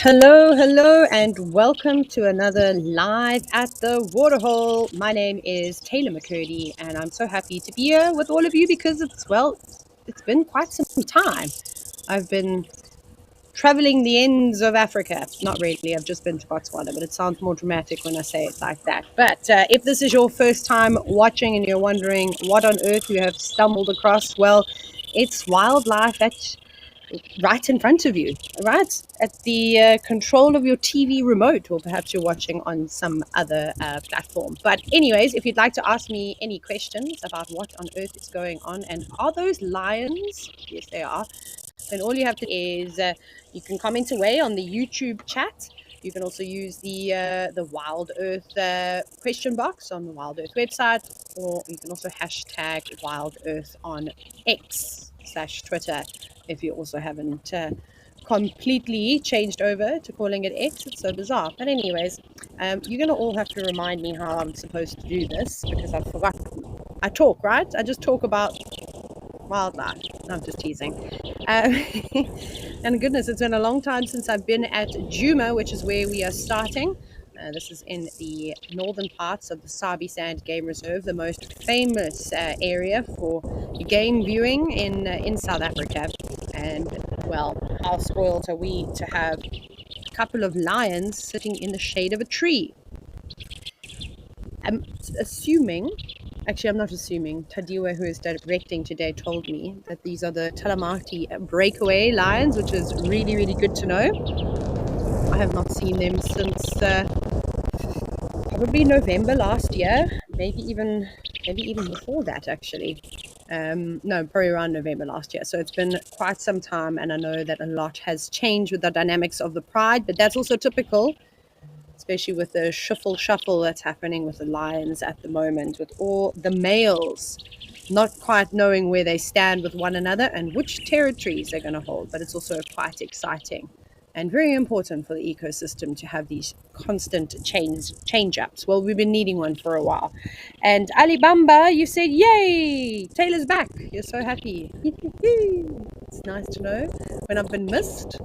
Hello, and welcome to another Live at the Waterhole. My name is Taylor McCurdy, and I'm so happy to be here with all of you because it's been quite some time. I've been traveling the ends of Africa. Not really, I've just been to Botswana, but it sounds more dramatic when I say it like that. But if this is your first time watching and you're wondering what on earth you have stumbled across, well, it's wildlife at right in front of you, right at the control of your TV remote, or perhaps you're watching on some other platform. But anyways, if you'd like to ask me any questions about what on earth is going on and are those lions, yes they are, then all you have to do is you can comment away on the YouTube chat. You can also use the WildEarth question box on the WildEarth website, or you can also hashtag WildEarth on X/Twitter if you also haven't completely changed over to calling it X. It's so bizarre. But anyways, you're going to all have to remind me how I'm supposed to do this because I've forgotten. I talk, right? I just talk about wildlife. No, I'm just teasing. And goodness, it's been a long time since I've been at Djuma, which is where we are starting. This is in the northern parts of the Sabi Sand Game Reserve, the most famous area for game viewing in South Africa. And, well, how spoiled are we to have a couple of lions sitting in the shade of a tree? I'm assuming, actually, I'm not assuming. Tadiwa, who is directing today, told me that these are the Talamati breakaway lions, which is really, really good to know. I have not seen them since probably November last year, maybe even before that, actually. No, probably around November last year. So it's been quite some time, and I know that a lot has changed with the dynamics of the pride, but that's also typical, especially with the shuffle that's happening with the lions at the moment, with all the males not quite knowing where they stand with one another and which territories they're going to hold. But it's also quite exciting and very important for the ecosystem to have these constant change-ups. Well, we've been needing one for a while. And Ali Bamba, you said, yay, Taylor's back. You're so happy. It's nice to know when I've been missed.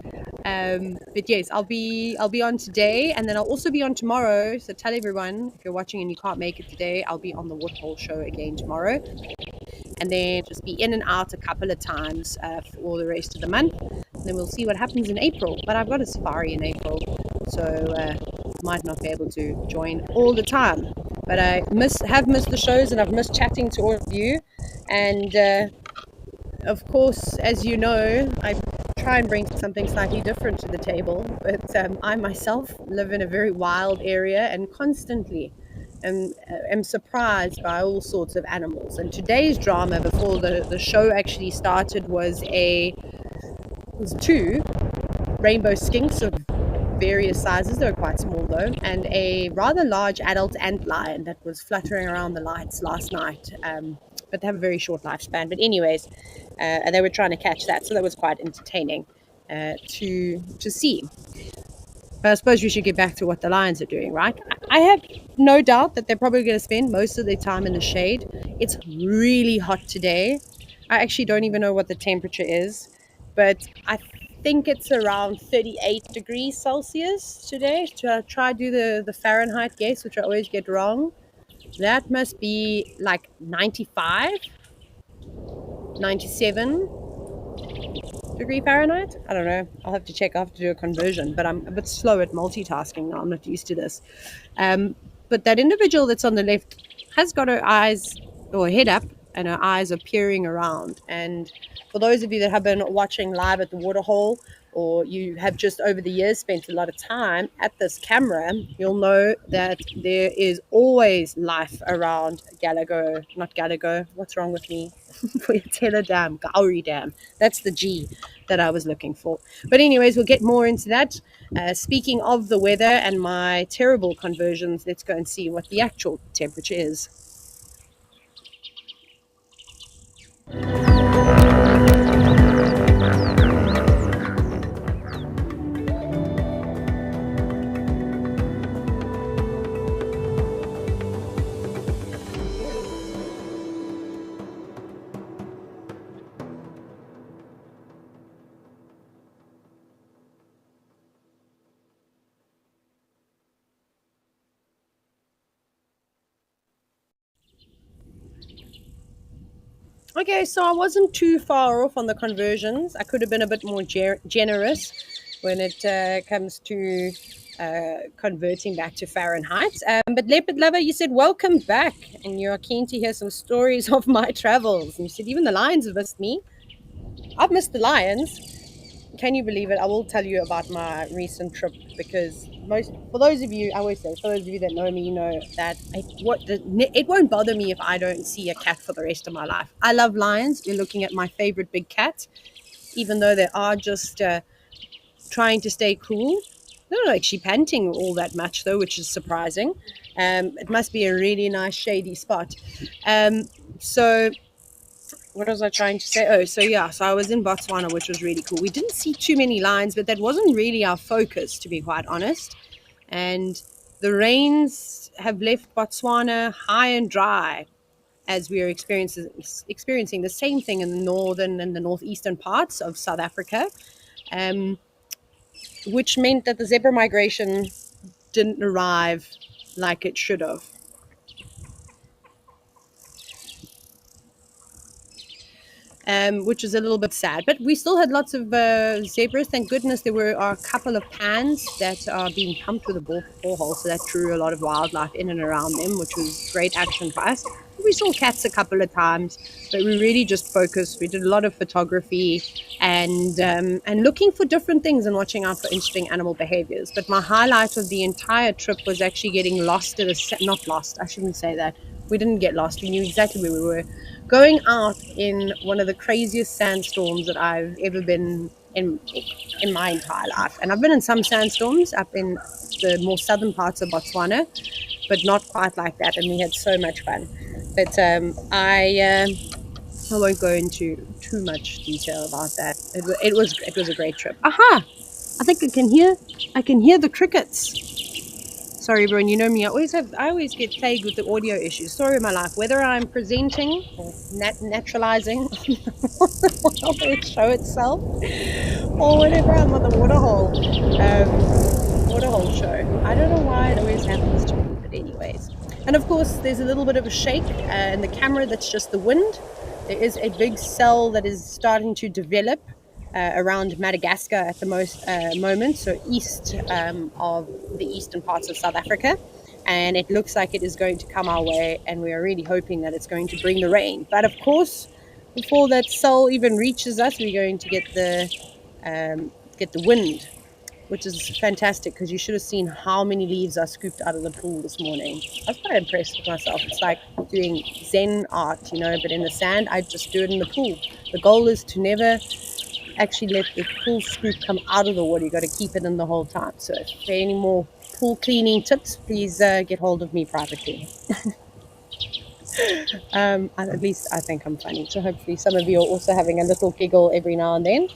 But yes, I'll be on today, and then I'll also be on tomorrow. So tell everyone, if you're watching and you can't make it today, I'll be on the Waterhole show again tomorrow, and then just be in and out a couple of times for all the rest of the month. And then we'll see what happens in April. But I've got a safari in April, so might not be able to join all the time. But I have missed the shows, and I've missed chatting to all of you. And of course, as you know, I try and bring something slightly different to the table, but I myself live in a very wild area and constantly am surprised by all sorts of animals. And today's drama before the show actually started was two rainbow skinks of various sizes. They were quite small though, and a rather large adult antlion that was fluttering around the lights last night. But they have a very short lifespan. But anyways, and they were trying to catch that, so that was quite entertaining to see. But I suppose we should get back to what the lions are doing, right? I have no doubt that they're probably going to spend most of their time in the shade. It's really hot today. I actually don't even know what the temperature is, but I think it's around 38 degrees Celsius today. To try to do the Fahrenheit guess, which I always get wrong. That must be like 95, 97 degree Fahrenheit. I don't know. I'll have to check. I'll have to do a conversion, but I'm a bit slow at multitasking now. I'm not used to this. But that individual that's on the left has got her eyes or head up, and her eyes are peering around. And for those of you that have been watching live at the Waterhole, or you have just over the years spent a lot of time at this camera, you'll know that there is always life around not Galago. What's wrong with me? Boyatela Dam, Gowrie Dam. That's the G that I was looking for. But anyways, we'll get more into that. Speaking of the weather and my terrible conversions, let's go and see what the actual temperature is. Okay, so I wasn't too far off on the conversions. I could have been a bit more generous when it comes to converting back to Fahrenheit. But Leopard Lover, you said welcome back, and you are keen to hear some stories of my travels. And you said even the lions have missed me. I've missed the lions. Can you believe it? I will tell you about my recent trip because for those of you, I always say, for those of you that know me, you know that it won't bother me if I don't see a cat for the rest of my life. I love lions. You're looking at my favorite big cat, even though they are just trying to stay cool. They're not actually panting all that much though, which is surprising. It must be a really nice shady spot. So what was I trying to say? Oh, so yeah, so I was in Botswana, which was really cool. We didn't see too many lions, but that wasn't really our focus, to be quite honest. And the rains have left Botswana high and dry, as we are experiencing the same thing in the northern and the northeastern parts of South Africa, um, which meant that the zebra migration didn't arrive like it should have. Which is a little bit sad. But we still had lots of zebras. Thank goodness there were a couple of pans that are being pumped with a borehole, so that drew a lot of wildlife in and around them, which was great action for us. We saw cats a couple of times, but we really just focused. We did a lot of photography and looking for different things and watching out for interesting animal behaviors. But my highlight of the entire trip was actually getting lost not lost. I shouldn't say that. We didn't get lost. We knew exactly where we were. Going out in one of the craziest sandstorms that I've ever been in my entire life. And I've been in some sandstorms up in the more southern parts of Botswana, but not quite like that. And we had so much fun. But I won't go into too much detail about that. It was a great trip. Aha! I think I can hear the crickets. Sorry, everyone. You know me. I always get plagued with the audio issues. Story of my life. Whether I'm presenting or naturalizing the show itself, or whenever I'm on the Waterhole show. I don't know why it always happens to me, but anyways. And of course, there's a little bit of a shake in the camera. That's just the wind. There is a big cell that is starting to develop around Madagascar at the moment, so east of the eastern parts of South Africa. And it looks like it is going to come our way, and we are really hoping that it's going to bring the rain. But of course, before that cell even reaches us, we're going to get the wind, which is fantastic because you should have seen how many leaves I scooped out of the pool this morning. I was quite impressed with myself. It's like doing Zen art, but in the sand, I just do it in the pool. The goal is to never actually let the pool scoop come out of the water. You got to keep it in the whole time. So if there are any more pool cleaning tips, please get hold of me privately. At least I think I'm funny. So hopefully some of you are also having a little giggle every now and then.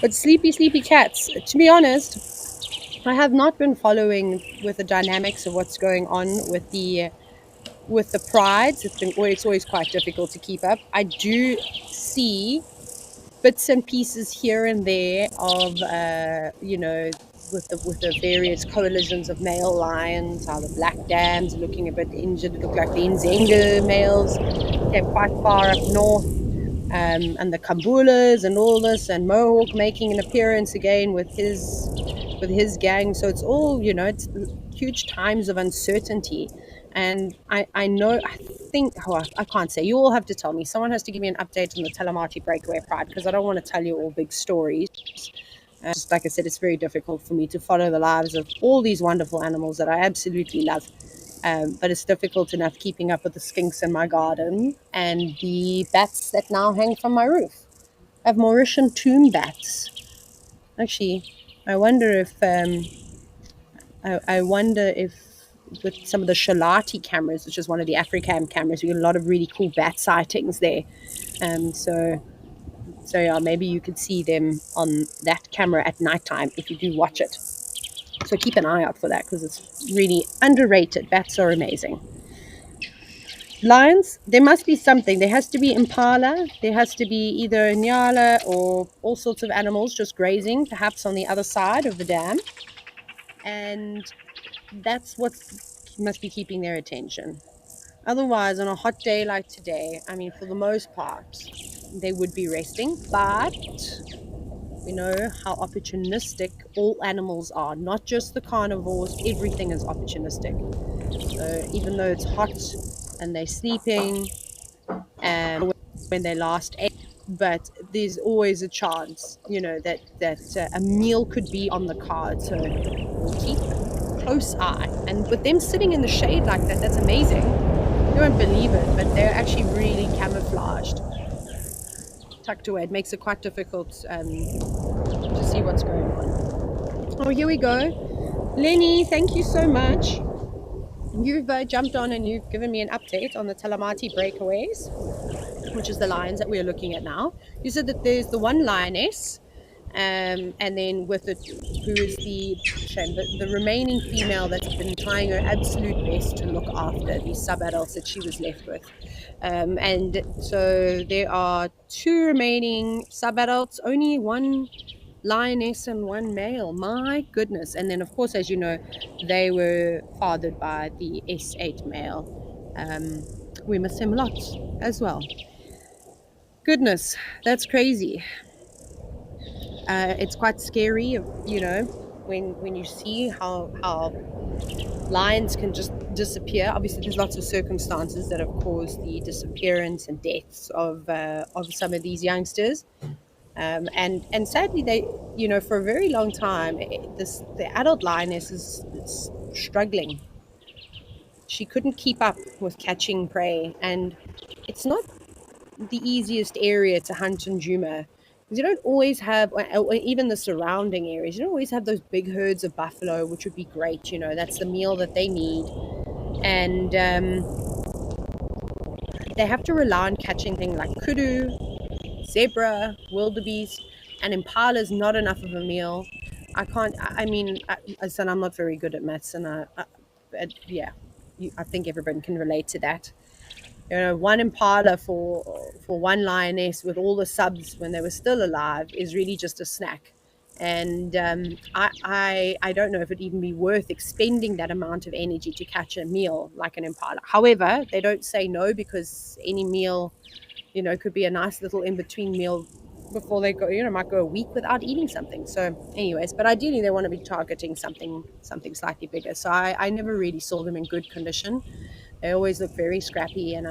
But sleepy cats, to be honest, I have not been following with the dynamics of what's going on with the prides. It's always quite difficult to keep up. I do see bits and pieces here and there of with the various coalitions of male lions, how the black dams are looking a bit injured. It look like the Nzenge males came quite far up north, and the Kambulas and all this, and Mohawk making an appearance again with his gang. So it's all it's huge times of uncertainty. And I can't say. You all have to tell me. Someone has to give me an update on the Talamati breakaway pride, because I don't want to tell you all big stories. Just like I said, it's very difficult for me to follow the lives of all these wonderful animals that I absolutely love. But it's difficult enough keeping up with the skinks in my garden and the bats that now hang from my roof. I have Mauritian tomb bats. Actually, I wonder if with some of the Shalati cameras, which is one of the Africam cameras, we get a lot of really cool bat sightings there. So yeah, maybe you could see them on that camera at nighttime if you do watch it. So keep an eye out for that, because it's really underrated. Bats are amazing. Lions, there must be something. There has to be impala. There has to be either nyala or all sorts of animals just grazing, perhaps on the other side of the dam. And that's what must be keeping their attention. Otherwise, on a hot day like today, I mean, for the most part, they would be resting, but we know how opportunistic all animals are, not just the carnivores, everything is opportunistic. So even though it's hot and they're sleeping, when they last ate, but there's always a chance, that a meal could be on the card. So we'll keep a close eye. And with them sitting in the shade like that, that's amazing. You won't believe it, but they're actually really camouflaged, tucked away. It makes it quite difficult to see what's going on. Oh, here we go. Lenny, thank you so much. You've jumped on and you've given me an update on the Talamati breakaways, which is the lions that we're looking at now. You said that there's the one lioness, and then with it, who is the remaining female that's been trying her absolute best to look after these sub-adults that she was left with. And so there are 2 remaining sub-adults, only 1 lioness and 1 male. My goodness. And then, of course, as you know, they were fathered by the S8 male. We miss him lots as well. Goodness, that's crazy. It's quite scary, when you see how lions can just disappear. Obviously, there's lots of circumstances that have caused the disappearance and deaths of some of these youngsters. And sadly, they, for a very long time, the adult lioness is struggling. She couldn't keep up with catching prey, and it's not the easiest area to hunt in Juma, because you don't always have, or even the surrounding areas, you don't always have those big herds of buffalo, which would be great. That's the meal that they need, and they have to rely on catching things like kudu, zebra, wildebeest, and impala is not enough of a meal. I said I'm not very good at maths, and yeah, I think everyone can relate to that. 1 impala for 1 lioness with all the subs when they were still alive is really just a snack. And I don't know if it'd even be worth expending that amount of energy to catch a meal like an impala. However, they don't say no, because any meal, could be a nice little in-between meal before they go, might go a week without eating something. So anyways, but ideally they want to be targeting something slightly bigger. So I never really saw them in good condition. They always look very scrappy. And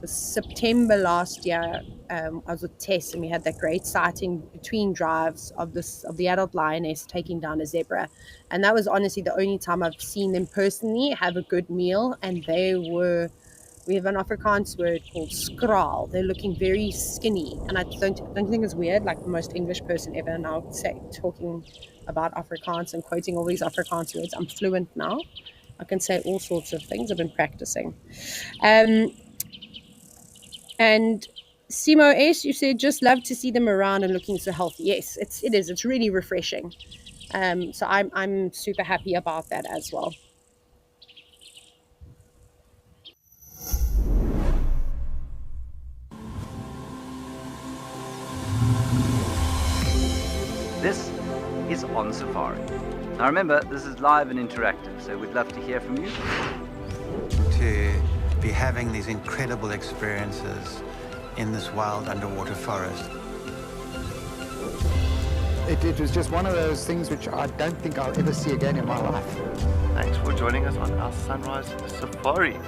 was September last year, I was with Tess, and we had that great sighting between drives of the adult lioness taking down a zebra. And that was honestly the only time I've seen them personally have a good meal. And we have an Afrikaans word called skraal. They're looking very skinny. And I don't think it's weird, like the most English person ever now talking about Afrikaans and quoting all these Afrikaans words. I'm fluent now. I can say all sorts of things. I've been practicing. And Simo S, you said, just love to see them around and looking so healthy. Yes, it is. It's really refreshing. So I'm super happy about that as well. This is On Safari. Now remember, this is live and interactive, so we'd love to hear from you. To be having these incredible experiences in this wild underwater forest. It was just one of those things which I don't think I'll ever see again in my life. Thanks for joining us on our Sunrise Safari.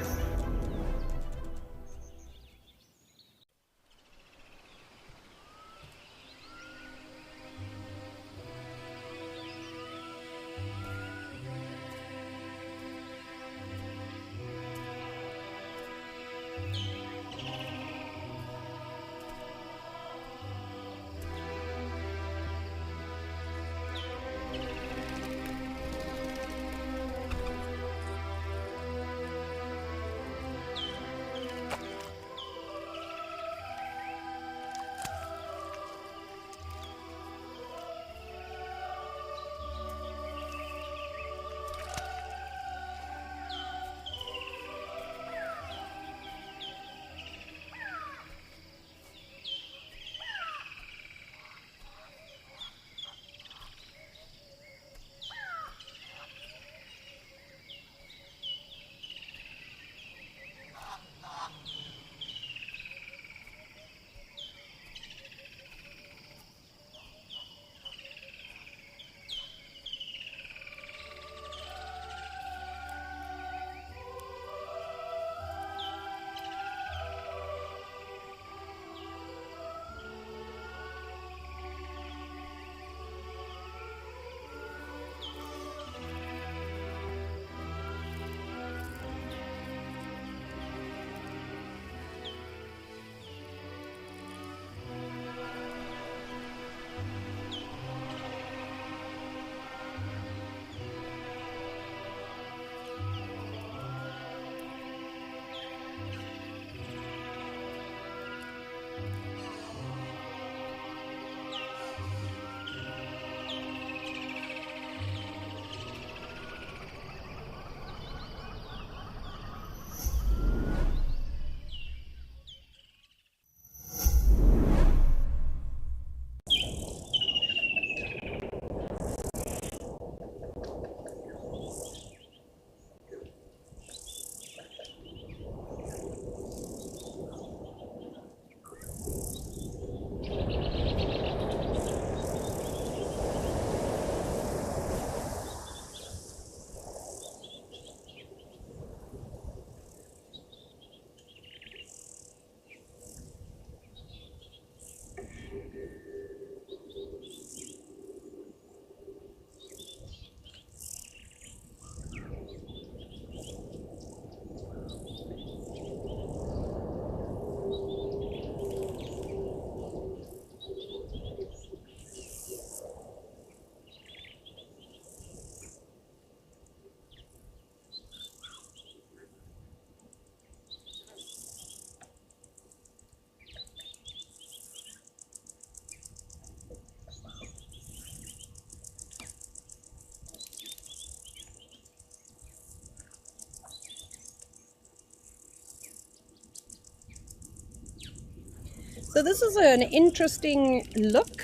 So this is an interesting look.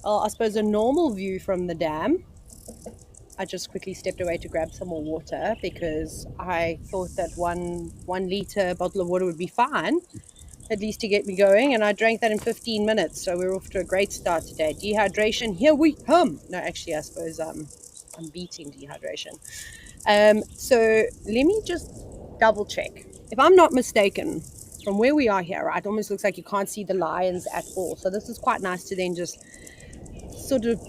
I suppose a normal view from the dam. I just quickly stepped away to grab some more water because I thought that one liter bottle of water would be fine, at least to get me going, and I drank that in 15 minutes. So we're off to a great start today. Dehydration, here we come. No, actually, I suppose I'm beating dehydration. So let me just double check. If I'm not mistaken, from where we are here, right, it almost looks like you can't see the lions at all. So this is quite nice to then just sort of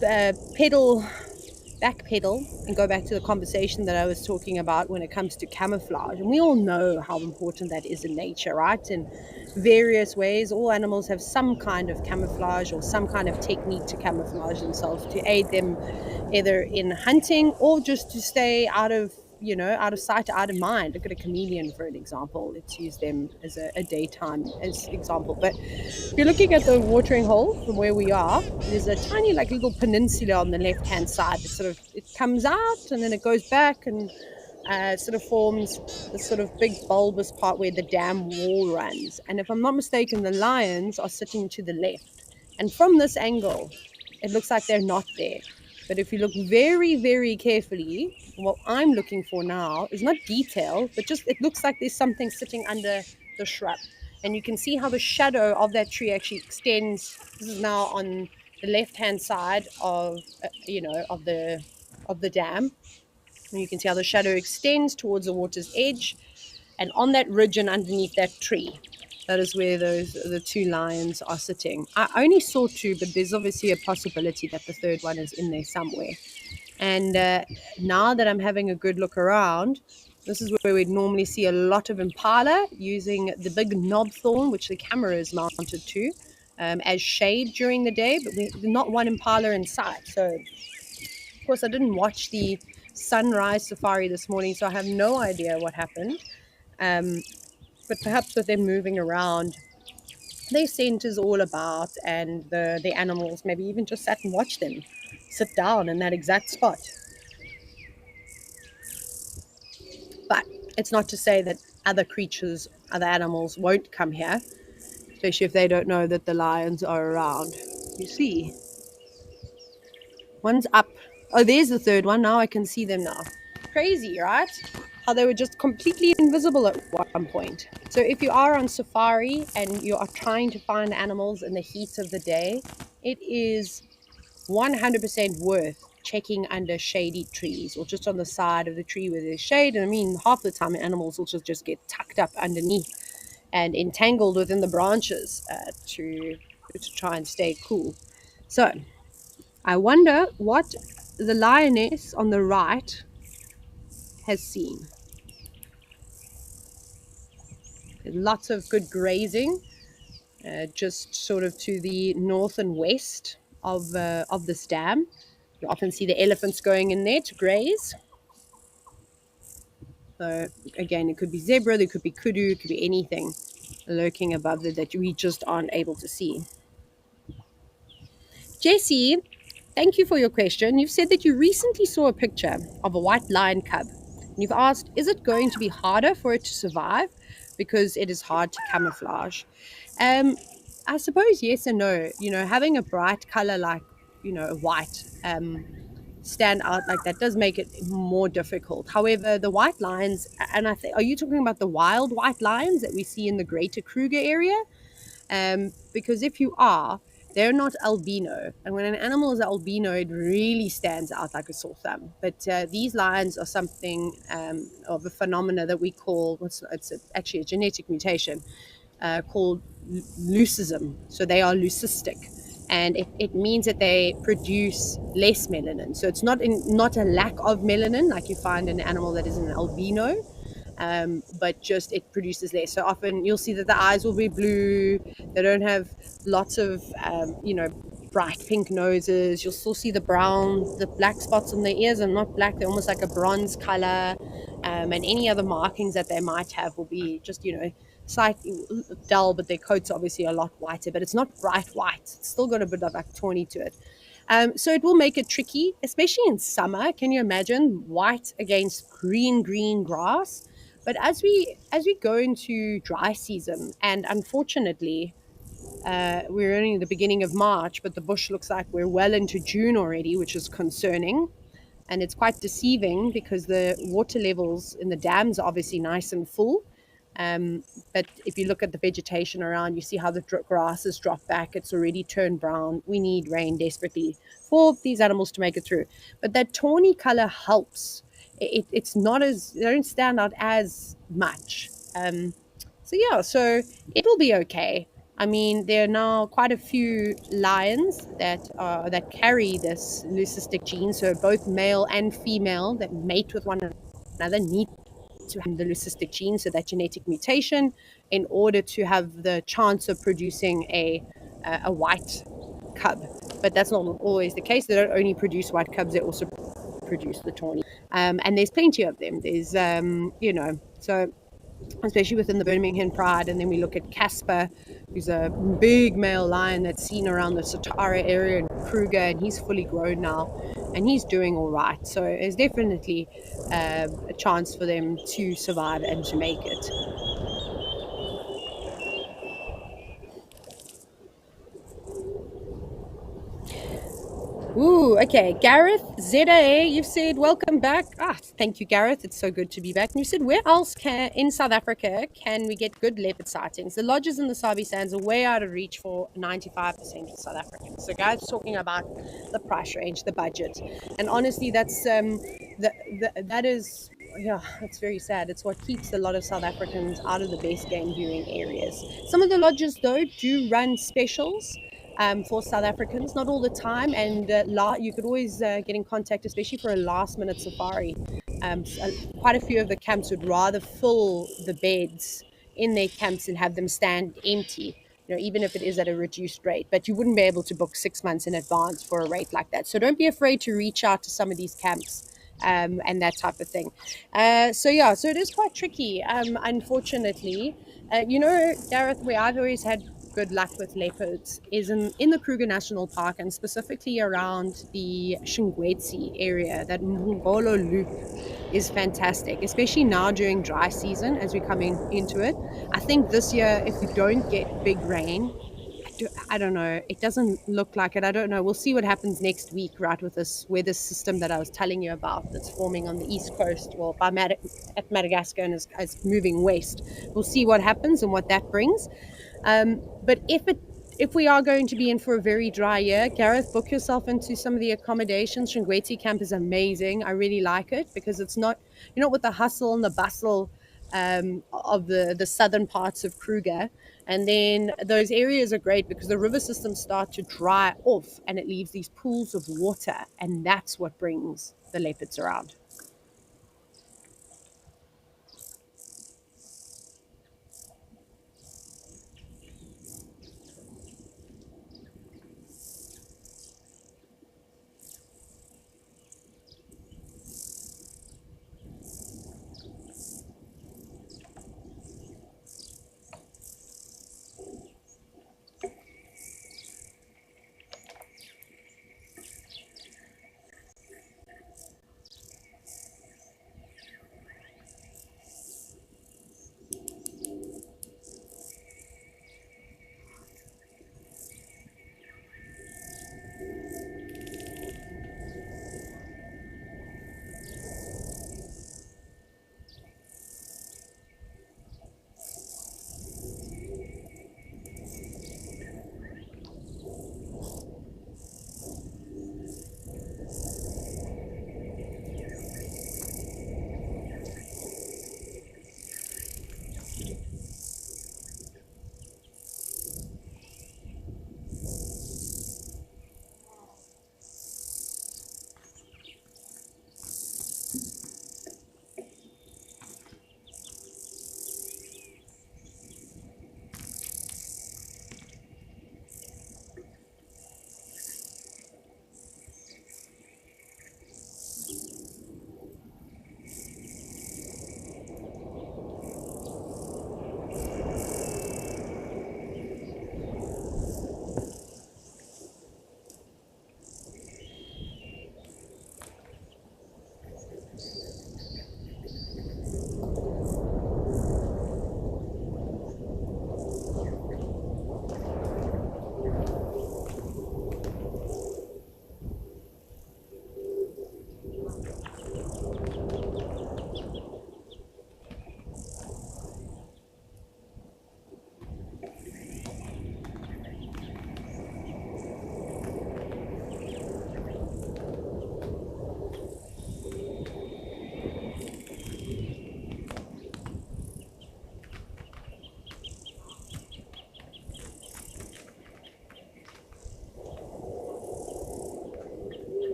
backpedal and go back to the conversation that I was talking about when it comes to camouflage. And we all know how important that is in nature, right? In various ways, all animals have some kind of camouflage or some kind of technique to camouflage themselves to aid them either in hunting or just to stay out of sight, out of mind. Look at a chameleon, for an example. Let's use them as a daytime as example. But if you're looking at the watering hole from where we are, there's a tiny little peninsula on the left-hand side that it comes out and then it goes back and sort of forms this sort of big bulbous part where the dam wall runs. And if I'm not mistaken, the lions are sitting to the left. And from this angle, it looks like they're not there. But if you look very, very carefully, what I'm looking for now is not detail, but just it looks like there's something sitting under the shrub. And you can see how the shadow of that tree actually extends. This is now on the left-hand side of the dam. And you can see how the shadow extends towards the water's edge. And on that ridge and underneath that tree, that is where the two lions are sitting. I only saw two, but there's obviously a possibility that the third one is in there somewhere. And now that I'm having a good look around, this is where we'd normally see a lot of impala using the big knob thorn, which the camera is mounted to, as shade during the day. But there's not one impala in sight. So, of course, I didn't watch the sunrise safari this morning, so I have no idea what happened. But perhaps with them moving around, their scent is all about, and the animals maybe even just sat and watched them sit down in that exact spot. But it's not to say that other creatures, other animals won't come here, especially if they don't know that the lions are around. You see, one's up. Oh, there's the third one. Now I can see them now. Crazy, right? How they were just completely invisible at one point. So if you are on safari and you are trying to find animals in the heat of the day, it is 100% worth checking under shady trees or just on the side of the tree where there's shade. And I mean, half the time animals will just get tucked up underneath and entangled within the branches to try and stay cool. So I wonder what the lioness on the right has seen. Lots of good grazing, just sort of to the north and west of this dam. You often see the elephants going in there to graze. So again, it could be zebra, there could be kudu, it could be anything lurking above there that we just aren't able to see. Jessie, thank you for your question. You've said that you recently saw a picture of a white lion cub. And you've asked, is it going to be harder for it to survive because it is hard to camouflage? I suppose yes and no. Having a bright color like, white stand out like that does make it more difficult. However, the white lions, and are you talking about the wild white lions that we see in the greater Kruger area? Because if you are, they're not albino. And when an animal is albino, it really stands out like a sore thumb. But these lions are something of a phenomena that we call, it's actually a genetic mutation called leucism. So they are leucistic. And it means that they produce less melanin. So it's not a lack of melanin like you find in an animal that is an albino, but just it produces less. So often you'll see that the eyes will be blue. They don't have lots of, bright pink noses. You'll still see the black spots on their ears are not black. They're almost like a bronze color. And any other markings that they might have will be just, slightly dull, but their coats are obviously a lot whiter, but it's not bright white. It's still got a bit of like tawny to it. So it will make it tricky, especially in summer. Can you imagine white against green grass? But as we go into dry season, and unfortunately, we're only in the beginning of March, but the bush looks like we're well into June already, which is concerning. And it's quite deceiving because the water levels in the dams are obviously nice and full. Um, but if you look at the vegetation around, you see how the grasses drop back. It's already turned brown. We need rain desperately for these animals to make it through. But that tawny color helps. It's not as, they don't stand out as much. So it will be okay. I mean, there are now quite a few lions that carry this leucistic gene. So both male and female that mate with one another need to have the leucistic gene, so that genetic mutation, in order to have the chance of producing a white cub. But that's not always the case. They don't only produce white cubs; they also produce the tawny. And there's plenty of them. There's so especially within the Birmingham Pride. And then we look at Casper, who's a big male lion that's seen around the Satara area in Kruger, and he's fully grown now, and he's doing all right. So there's definitely a chance for them to survive and to make it. Ooh, okay. Gareth, ZA, you've said welcome back. Thank you, Gareth. It's so good to be back. And you said, where else in South Africa can we get good leopard sightings? The lodges in the Sabi Sands are way out of reach for 95% of South Africans. So, guys, talking about the price range, the budget, and honestly, that's that is. Yeah, it's very sad. It's what keeps a lot of South Africans out of the best game viewing areas. Some of the lodges, though, do run specials for South Africans, not all the time. And you could always get in contact, especially for a last minute safari. Quite a few of the camps would rather fill the beds in their camps and have them stand empty. Even if it is at a reduced rate, but you wouldn't be able to book 6 months in advance for a rate like that. So don't be afraid to reach out to some of these camps. And that type of thing. So it is quite tricky, unfortunately. Gareth, where I've always had good luck with leopards is in the Kruger National Park, and specifically around the Shingwetsi area. That Ngolo Loop is fantastic, especially now during dry season as we're coming into it. I think this year, if we don't get big rain, I don't know. It doesn't look like it. I don't know. We'll see what happens next week, right, with this weather system that I was telling you about that's forming on the east coast, well, at Madagascar, and is moving west. We'll see what happens and what that brings. But if we are going to be in for a very dry year, Gareth, book yourself into some of the accommodations. Shingwetsi camp is amazing. I really like it because it's not, with the hustle and the bustle of the southern parts of Kruger. And then those areas are great because the river systems start to dry off and it leaves these pools of water. And that's what brings the leopards around.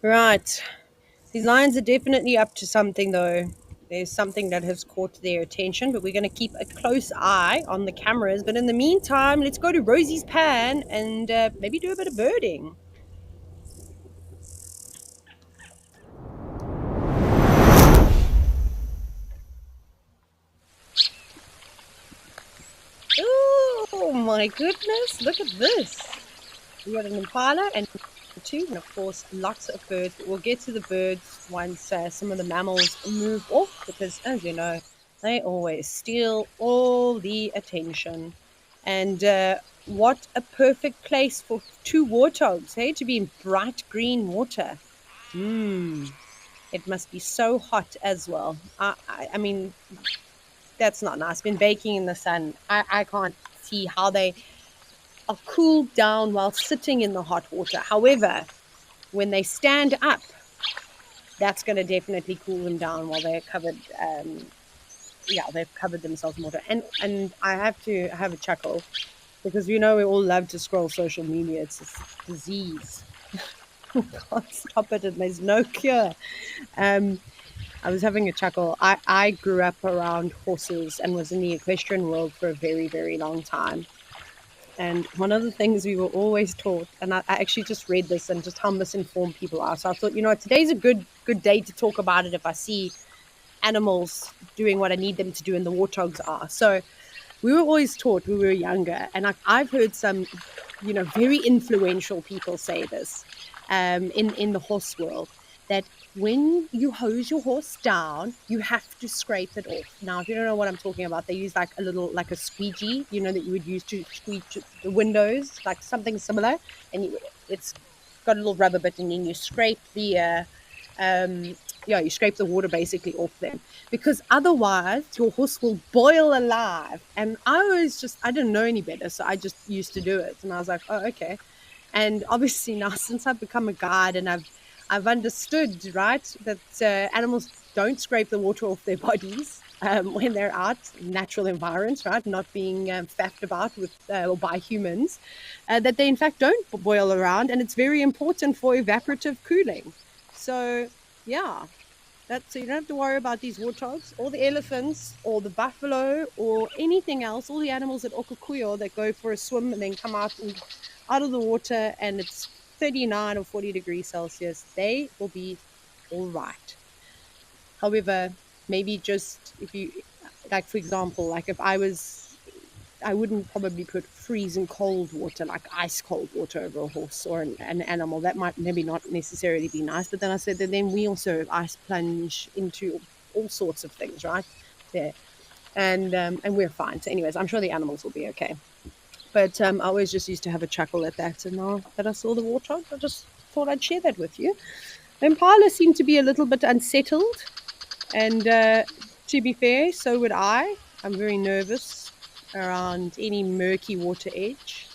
Right. These lions are definitely up to something, though. There's something that has caught their attention, but we're going to keep a close eye on the cameras. But in the meantime, let's go to Rosie's pan and maybe do a bit of birding. Oh my goodness, look at this. We got an impala and two, and of course lots of birds, but we'll get to the birds once some of the mammals move off, because as you know, they always steal all the attention. And what a perfect place for two warthogs, hey, to be in bright green water. It must be so hot as well. I mean, that's not nice. Been baking in the sun. I can't see how they are cooled down while sitting in the hot water. However, when they stand up, that's going to definitely cool them down while they're covered. They've covered themselves in water. And I have to have a chuckle, because we all love to scroll social media. It's a disease. We can't stop it, and there's no cure. I was having a chuckle. I grew up around horses and was in the equestrian world for a very, very long time. And one of the things we were always taught, and I actually just read this and just how misinformed people are. So I thought, today's a good day to talk about it if I see animals doing what I need them to do and the warthogs are. So we were always taught when we were younger, and I've heard some, very influential people say this in the horse world, that when you hose your horse down, you have to scrape it off. Now, if you don't know what I'm talking about, they use like a squeegee, that you would use to squeege the windows, like something similar, and it's got a little rubber bit, and then you scrape you scrape the water basically off them, because otherwise your horse will boil alive. And I didn't know any better, so I just used to do it, and I was like, oh, okay. And obviously now, since I've become a guide and I've understood, right, that animals don't scrape the water off their bodies when they're out in natural environments, right, not being faffed about with or by humans, that they in fact don't boil around, and it's very important for evaporative cooling. So yeah, so you don't have to worry about these warthogs or the elephants or the buffalo or anything else, all the animals at Okakuyo that go for a swim and then come out of the water and it's 39 or 40 degrees Celsius. They will be all right. However, maybe just if you, like, for example, like if I wouldn't probably put freezing cold water, like ice cold water, over a horse or an animal. That might maybe not necessarily be nice. But then I said that then we also ice plunge into all sorts of things, right? There. And we're fine. So anyways, I'm sure the animals will be okay. But I always just used to have a chuckle at that. And now that I saw the warthog, I just thought I'd share that with you. The impala seemed to be a little bit unsettled. And to be fair, so would I. I'm very nervous around any murky water edge,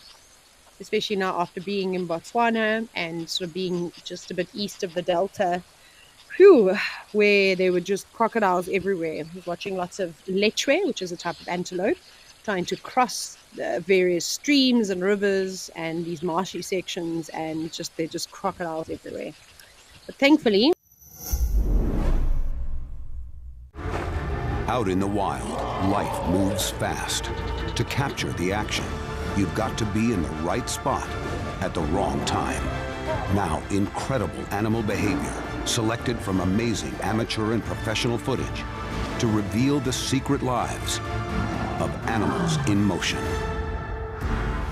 especially now after being in Botswana and sort of being just a bit east of the Delta, where there were just crocodiles everywhere. I was watching lots of lechwe, which is a type of antelope, trying to cross various streams and rivers and these marshy sections, and they're just crocodiles everywhere. But thankfully, out in the wild, life moves fast. To capture the action, you've got to be in the right spot at the wrong time. Now, incredible animal behavior, selected from amazing amateur and professional footage, to reveal the secret lives of animals in motion.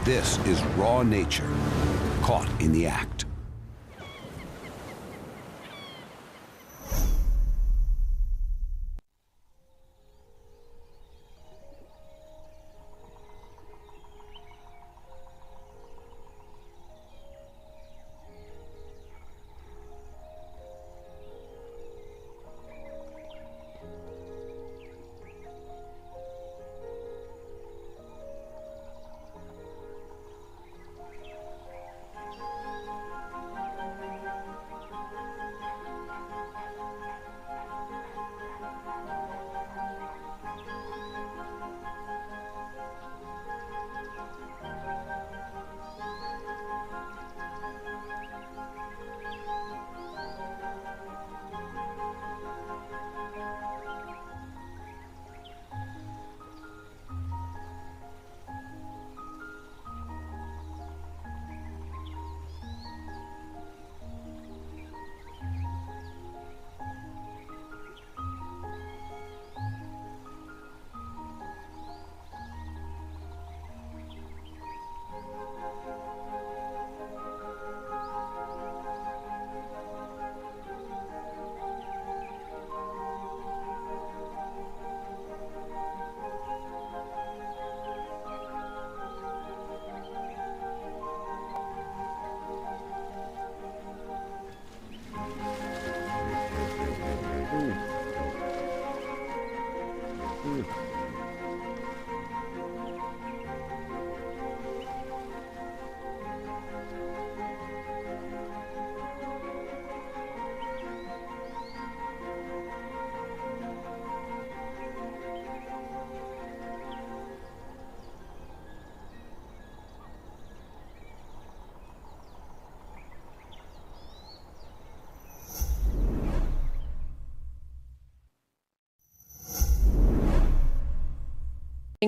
This is raw nature, caught in the act.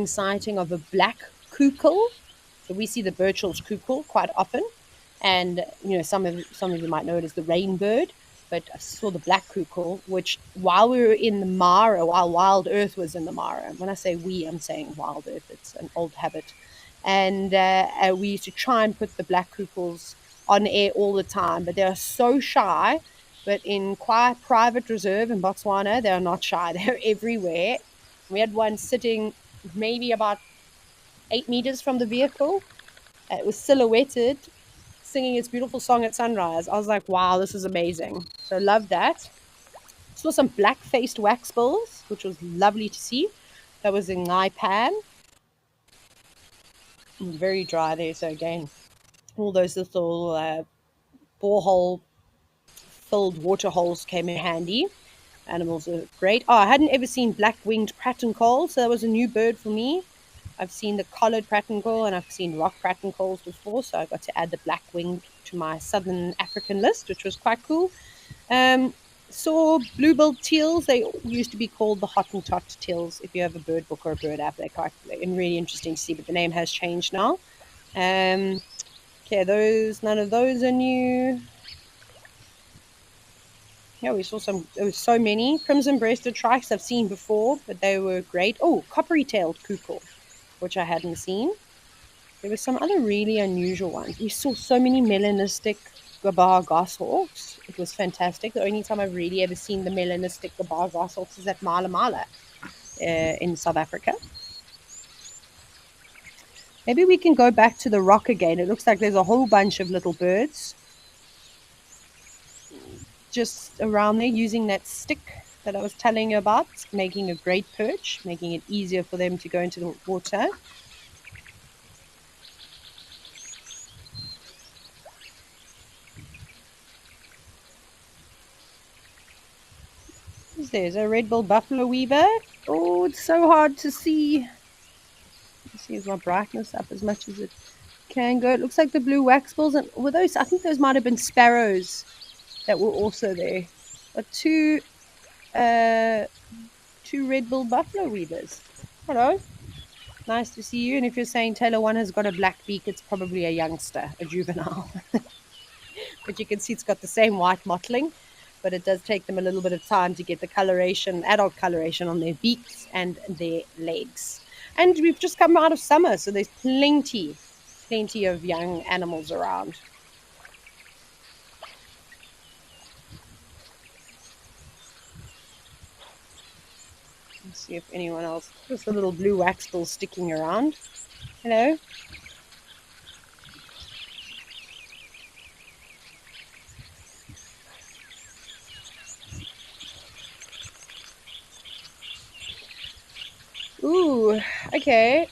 interesting sighting of a black kukul. So we see the Birchall's kukul quite often, and some of you might know it as the rainbird. But I saw the black kukul, which while we were in the Mara, while WildEarth was in the Mara, when I say we, I'm saying WildEarth, it's an old habit. And we used to try and put the black kukuls on air all the time, but they are so shy. But in quiet private reserve in Botswana, they are not shy. They're everywhere. We had one sitting maybe about 8 meters from the vehicle. It was silhouetted, singing its beautiful song at sunrise. I was like, wow, this is amazing. So love that. Saw some black-faced waxbills, which was lovely to see. That was in Ngaipan. Very dry there. So again, all those little borehole-filled water holes came in handy. Animals are great. Oh, I hadn't ever seen black-winged pratincoal, so that was a new bird for me. I've seen the collared pratincoal and I've seen rock pratincoals before, so I got to add the black-winged to my Southern African list, which was quite cool. Saw blue-billed teals. They used to be called the Hottentot teals. If you have a bird book or a bird app, they're really interesting to see, but the name has changed now. Okay, none of those are new. Yeah, we saw there was so many. Crimson-breasted shrikes I've seen before, but they were great. Oh, coppery-tailed kukul, which I hadn't seen. There were some other really unusual ones. We saw so many melanistic gabar goshawks. It was fantastic. The only time I've really ever seen the melanistic gabar goshawks is at Mala Mala in South Africa. Maybe we can go back to the rock again. It looks like there's a whole bunch of little birds just around there using that stick that I was telling you about, making a great perch, making it easier for them to go into the water. There's a red-billed buffalo weaver. Oh, it's so hard to see. Let's see, is my brightness up as much as it can go. It looks like the blue waxbills, and were those? I think those might have been sparrows that were also there. But two red-billed buffalo weavers. Hello. Nice to see you. And if you're saying Taylor one has got a black beak, it's probably a youngster, a juvenile. But you can see it's got the same white mottling, but it does take them a little bit of time to get the coloration, adult coloration on their beaks and their legs. And we've just come out of summer, so there's plenty of young animals around. Let's see if anyone else. Just a little blue waxbill sticking around. Hello. Ooh, okay.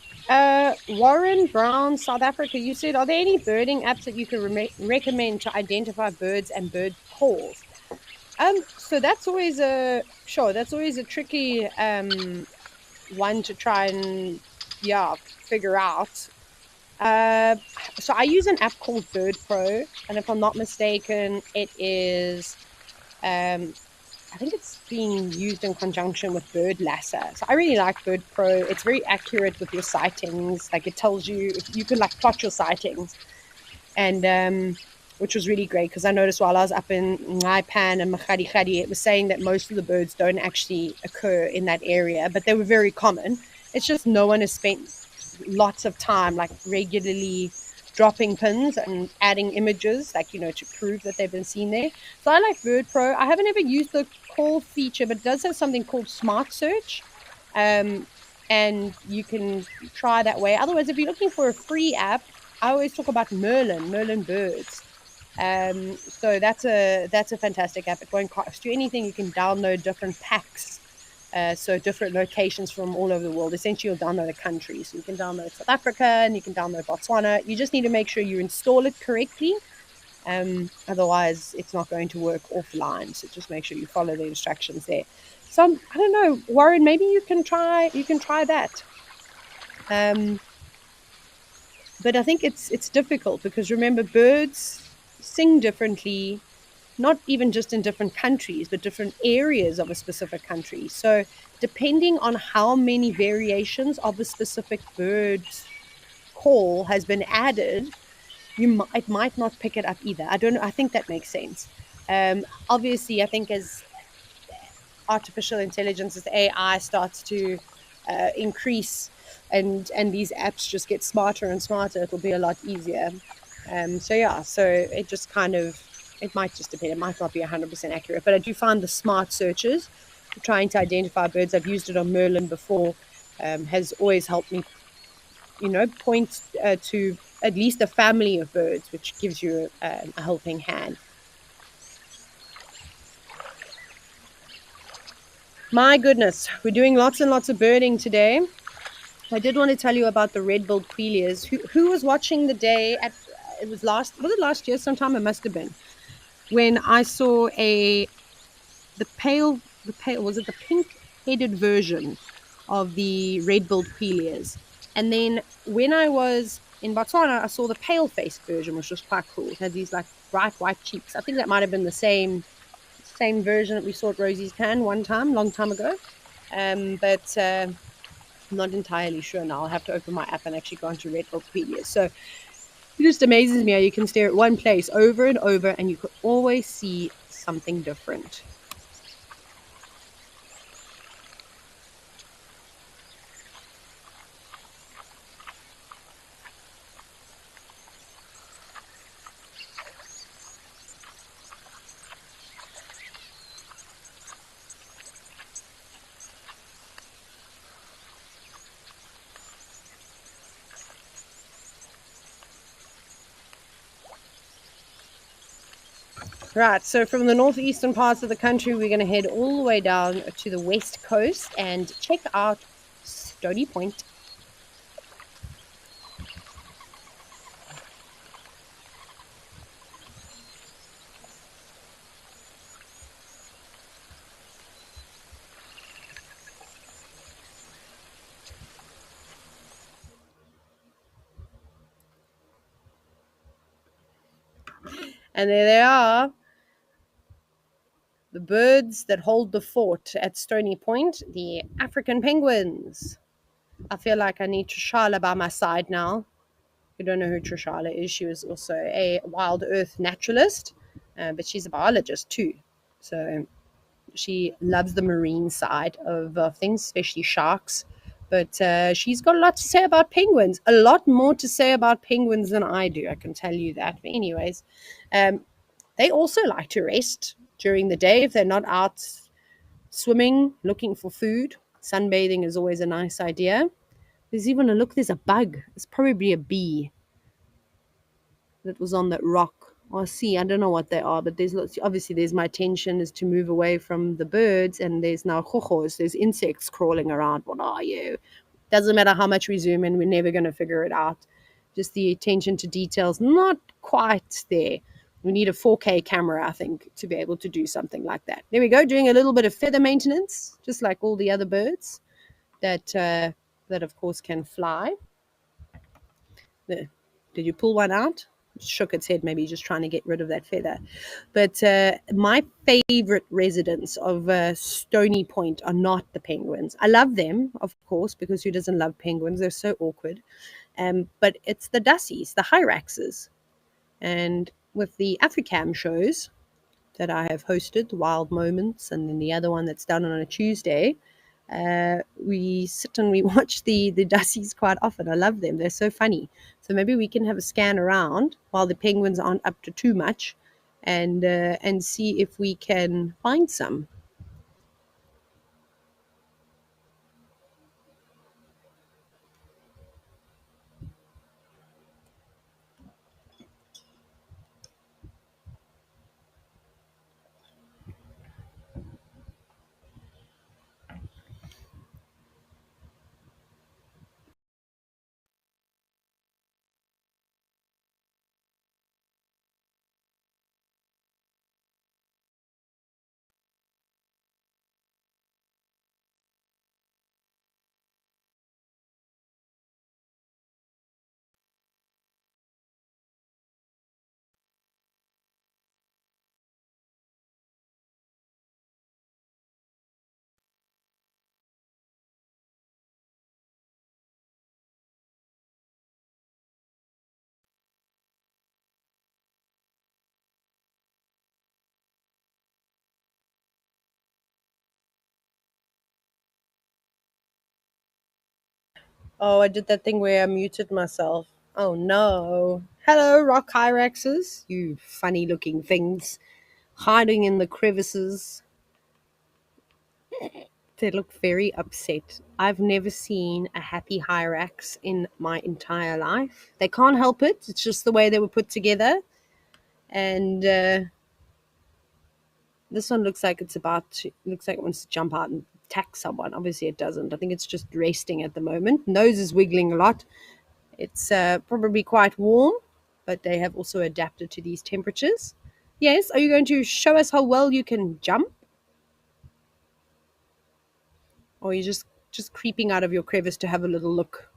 Warren Brown, South Africa, you said, are there any birding apps that you can recommend to identify birds and bird calls? So that's always a tricky one to try and figure out. So I use an app called Bird Pro, and if I'm not mistaken, it is I think it's being used in conjunction with Bird Lasser. So I really like Bird Pro. It's very accurate with your sightings. Like it tells you, you can like plot your sightings, and which was really great because I noticed while I was up in Ngaipan and Makgadikgadi, it was saying that most of the birds don't actually occur in that area, but they were very common. It's just no one has spent lots of time like regularly dropping pins and adding images, like, to prove that they've been seen there. So I like Bird Pro. I haven't ever used the call feature, but it does have something called Smart Search, and you can try that way. Otherwise, if you're looking for a free app, I always talk about Merlin Birds. So that's a fantastic app. It won't cost you anything. You can download different packs, so different locations from all over the world. Essentially, you'll download a country. So you can download South Africa and you can download Botswana. You just need to make sure you install it correctly. Otherwise, it's not going to work offline. So just make sure you follow the instructions there. So I don't know, Warren. Maybe you can try that. But I think it's difficult because remember, birds sing differently. not even just in different countries, but different areas of a specific country. So depending on how many variations of a specific bird's call has been added, it might not pick it up either. I don't know. I think that makes sense. Obviously, I think as artificial intelligence, as AI starts to increase, and these apps just get smarter and smarter, it'll be a lot easier. So yeah, so it just kind of, it might just depend. It might not be 100% accurate, but I do find the smart searches for trying to identify birds. I've used it on Merlin before. Has always helped me, point to at least a family of birds, which gives you a helping hand. My goodness, we're doing lots and lots of birding today. I did want to tell you about the red-billed quailias. Who was watching the day at, it was last year sometime? It must have been, when I saw was it the pink-headed version of the red-billed quailias. And then when I was in Botswana, I saw the pale-faced version, which was quite cool. It had these like bright white cheeks. I think that might have been the same version that we saw at Rosie's Can one time, long time ago. But I'm not entirely sure now. I'll have to open my app and actually go into red-billed quailias. So it just amazes me how you can stare at one place over and over and you could always see something different. Right, so from the northeastern parts of the country, we're going to head all the way down to the west coast and check out Stony Point. And there they are, the birds that hold the fort at Stony Point, the African penguins. I feel like I need Trishala by my side now. You don't know who Trishala is. She was also a WildEarth naturalist, but she's a biologist too. So she loves the marine side of things, especially sharks. But she's got a lot to say about penguins. A lot more to say about penguins than I do, I can tell you that. But anyways, they also like to rest during the day if they're not out swimming, looking for food. Sunbathing is always a nice idea. There's even there's a bug. It's probably a bee that was on that rock. Or see, I don't know what they are, but there's lots. Obviously, there's my intention is to move away from the birds, and there's now chojos, there's insects crawling around. What are you? Doesn't matter how much we zoom in, we're never going to figure it out. Just the attention to details, not quite there. We need a 4K camera, I think, to be able to do something like that. There we go, doing a little bit of feather maintenance, just like all the other birds that, of course, can fly. There. Did you pull one out? Shook its head, maybe just trying to get rid of that feather. But my favorite residents of Stony Point are not the penguins. I love them, of course, because who doesn't love penguins? They're so awkward. But it's the Dussies, the Hyraxes. And with the Africam shows that I have hosted, the Wild Moments, and then the other one that's done on a Tuesday, we sit and we watch the Dussies quite often. I love them. They're so funny. So maybe we can have a scan around while the penguins aren't up to too much and see if we can find some. Oh, I did that thing where I muted myself. Oh no. Hello, rock hyraxes, you funny looking things hiding in the crevices. They look very upset. I've never seen a happy hyrax in my entire life. They can't help it. It's just the way they were put together. And this one looks like looks like it wants to jump out and attack someone. Obviously it doesn't. I think it's just resting at the moment. Nose is wiggling a lot. It's probably quite warm, but they have also adapted to these temperatures. Yes, are you going to show us how well you can jump? Or are you just creeping out of your crevice to have a little look?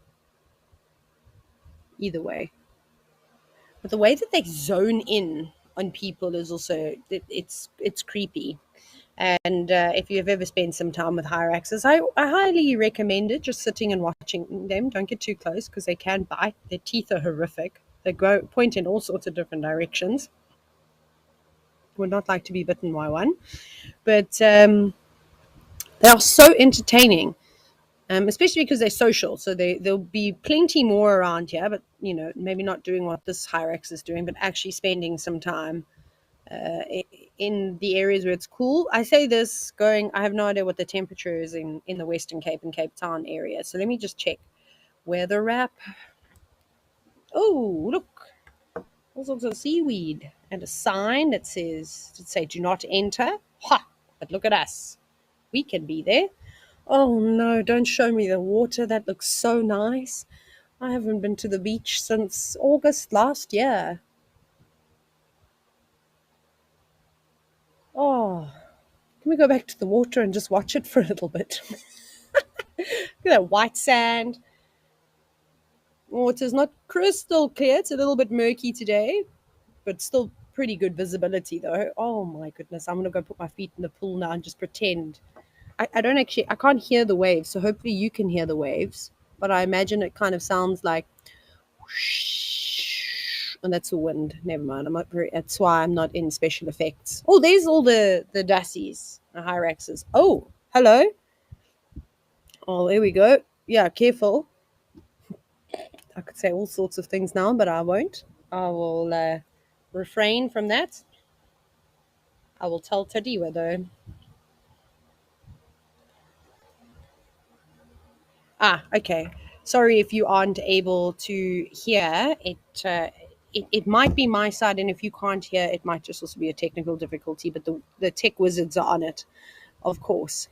Either way. But the way that they zone in on people is also, it's creepy. And if you've ever spent some time with hyraxes, I highly recommend it. Just sitting and watching them. Don't get too close because they can bite. Their teeth are horrific. They point in all sorts of different directions. Would not like to be bitten by one. But they are so entertaining. Especially because they're social, so there'll be plenty more around here, but maybe not doing what this hyrax is doing, but actually spending some time in the areas where it's cool. I say this I have no idea what the temperature is in the Western Cape and Cape Town area, so let me just check. Weather wrap. Oh, look, all sorts of seaweed and a sign that says, do not enter. Ha! But look at us, we can be there. Oh no, don't show me the water. That looks so nice. I haven't been to the beach since August last year. Oh, can we go back to the water and just watch it for a little bit? Look at that white sand. Water's not crystal clear. It's a little bit murky today, but still pretty good visibility though. Oh my goodness. I'm going to go put my feet in the pool now and just pretend. I can't hear the waves, so hopefully you can hear the waves. But I imagine it kind of sounds like whoosh, and that's the wind. Never mind. That's why I'm not in special effects. Oh, there's all the dassies, the hyraxes. Oh, hello. Oh, there we go. Yeah, careful. I could say all sorts of things now, but I won't. I will refrain from that. I will tell Tadiwa though. Okay. Sorry if you aren't able to hear it. It might be my side, and if you can't hear, it might just also be a technical difficulty. But the tech wizards are on it, of course.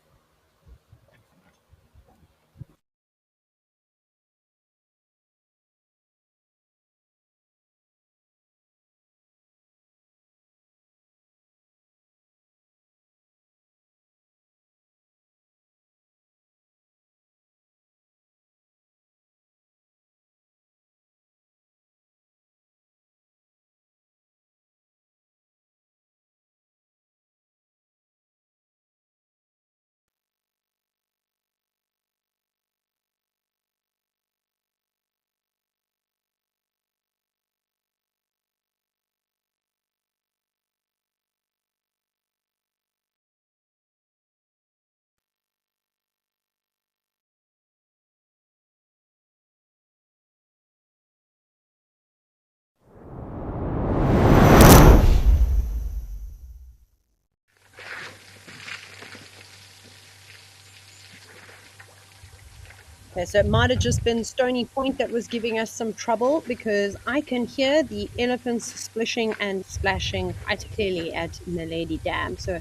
Okay, so it might have just been Stony Point that was giving us some trouble because I can hear the elephants splishing and splashing quite clearly at Naledi Dam. So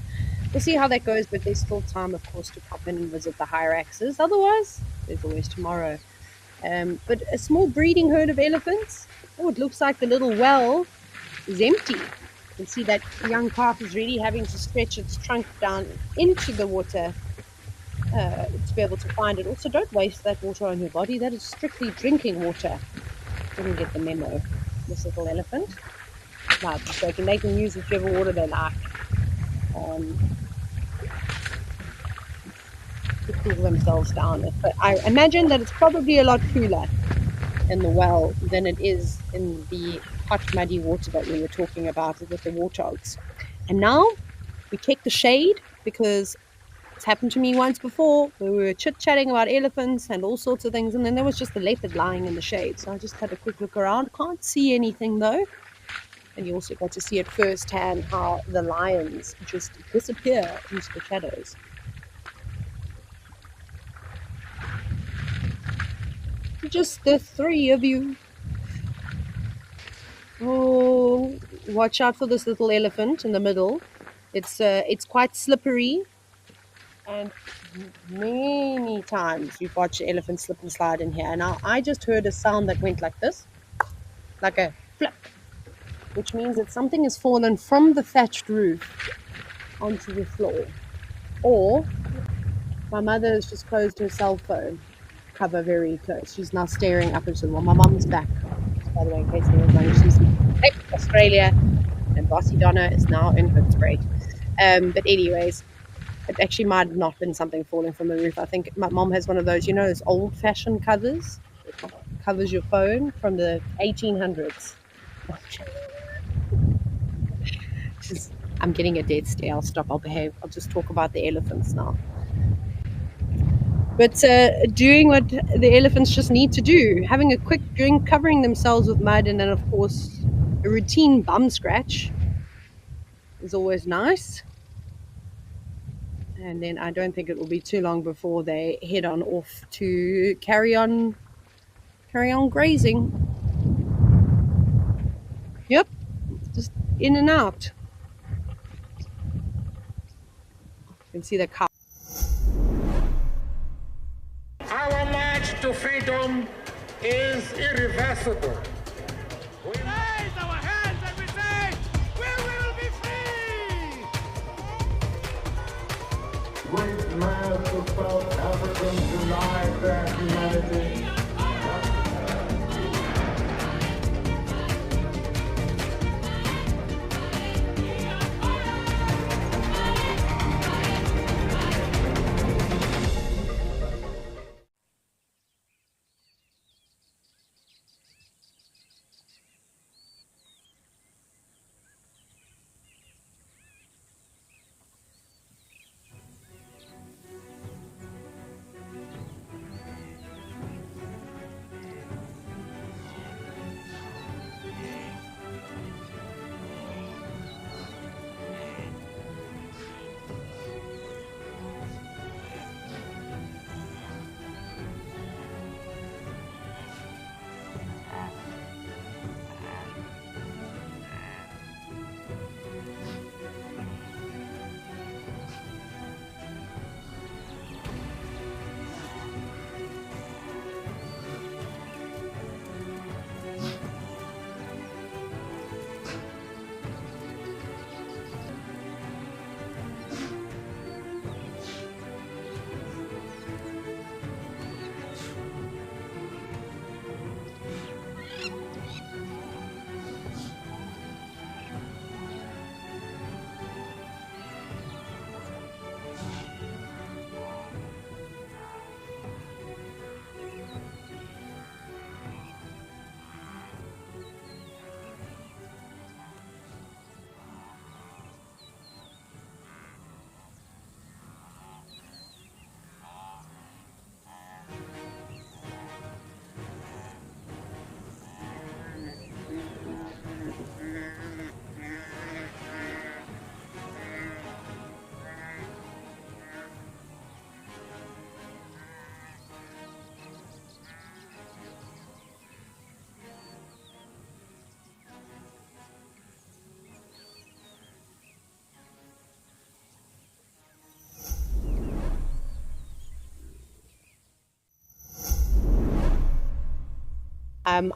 we'll see how that goes, but there's still time, of course, to pop in and visit the hyraxes. Otherwise, there's always tomorrow. But a small breeding herd of elephants. Oh, it looks like the little well is empty. You can see that young calf is really having to stretch its trunk down into the water to be able to find it. Also, don't waste that water on your body. That is strictly drinking water. Didn't get the memo, this little elephant. No, just joking. They can use whichever water they like to cool themselves down. But I imagine that it's probably a lot cooler in the well than it is in the hot, muddy water that we were talking about with the warthogs. And now we take the shade because It's happened to me once before where we were chit-chatting about elephants and all sorts of things, and then there was just a leopard lying in the shade. So I just had a quick look around. Can't see anything though. And you also got to see it firsthand how the lions just disappear into the shadows. Just the three of you. Oh, watch out for this little elephant in the middle. It's quite slippery, and many times you've watched an elephant slip and slide in here. Now I just heard a sound that went like this, like a flip, which means that something has fallen from the thatched roof onto the floor, or my mother has just closed her cell phone cover very close. She's now staring up into the wall. My mom's back, by the way, in case anyone's wondering. She's in Australia, and Bossy Donna is now in Hoodspray. But anyways, it actually might have not been something falling from the roof. I think my mom has one of those, those old-fashioned covers. It covers your phone from the 1800s. I'm getting a dead stare. I'll stop. I'll behave. I'll just talk about the elephants now. But doing what the elephants just need to do, having a quick drink, covering themselves with mud, and then, of course, a routine bum scratch is always nice. And then I don't think it will be too long before they head on off to carry on grazing. Yep, just in and out. You can see the cow. Our march to freedom is irreversible. We raise our hands and we say, we will be free! Great mass of South Africans denied their humanity.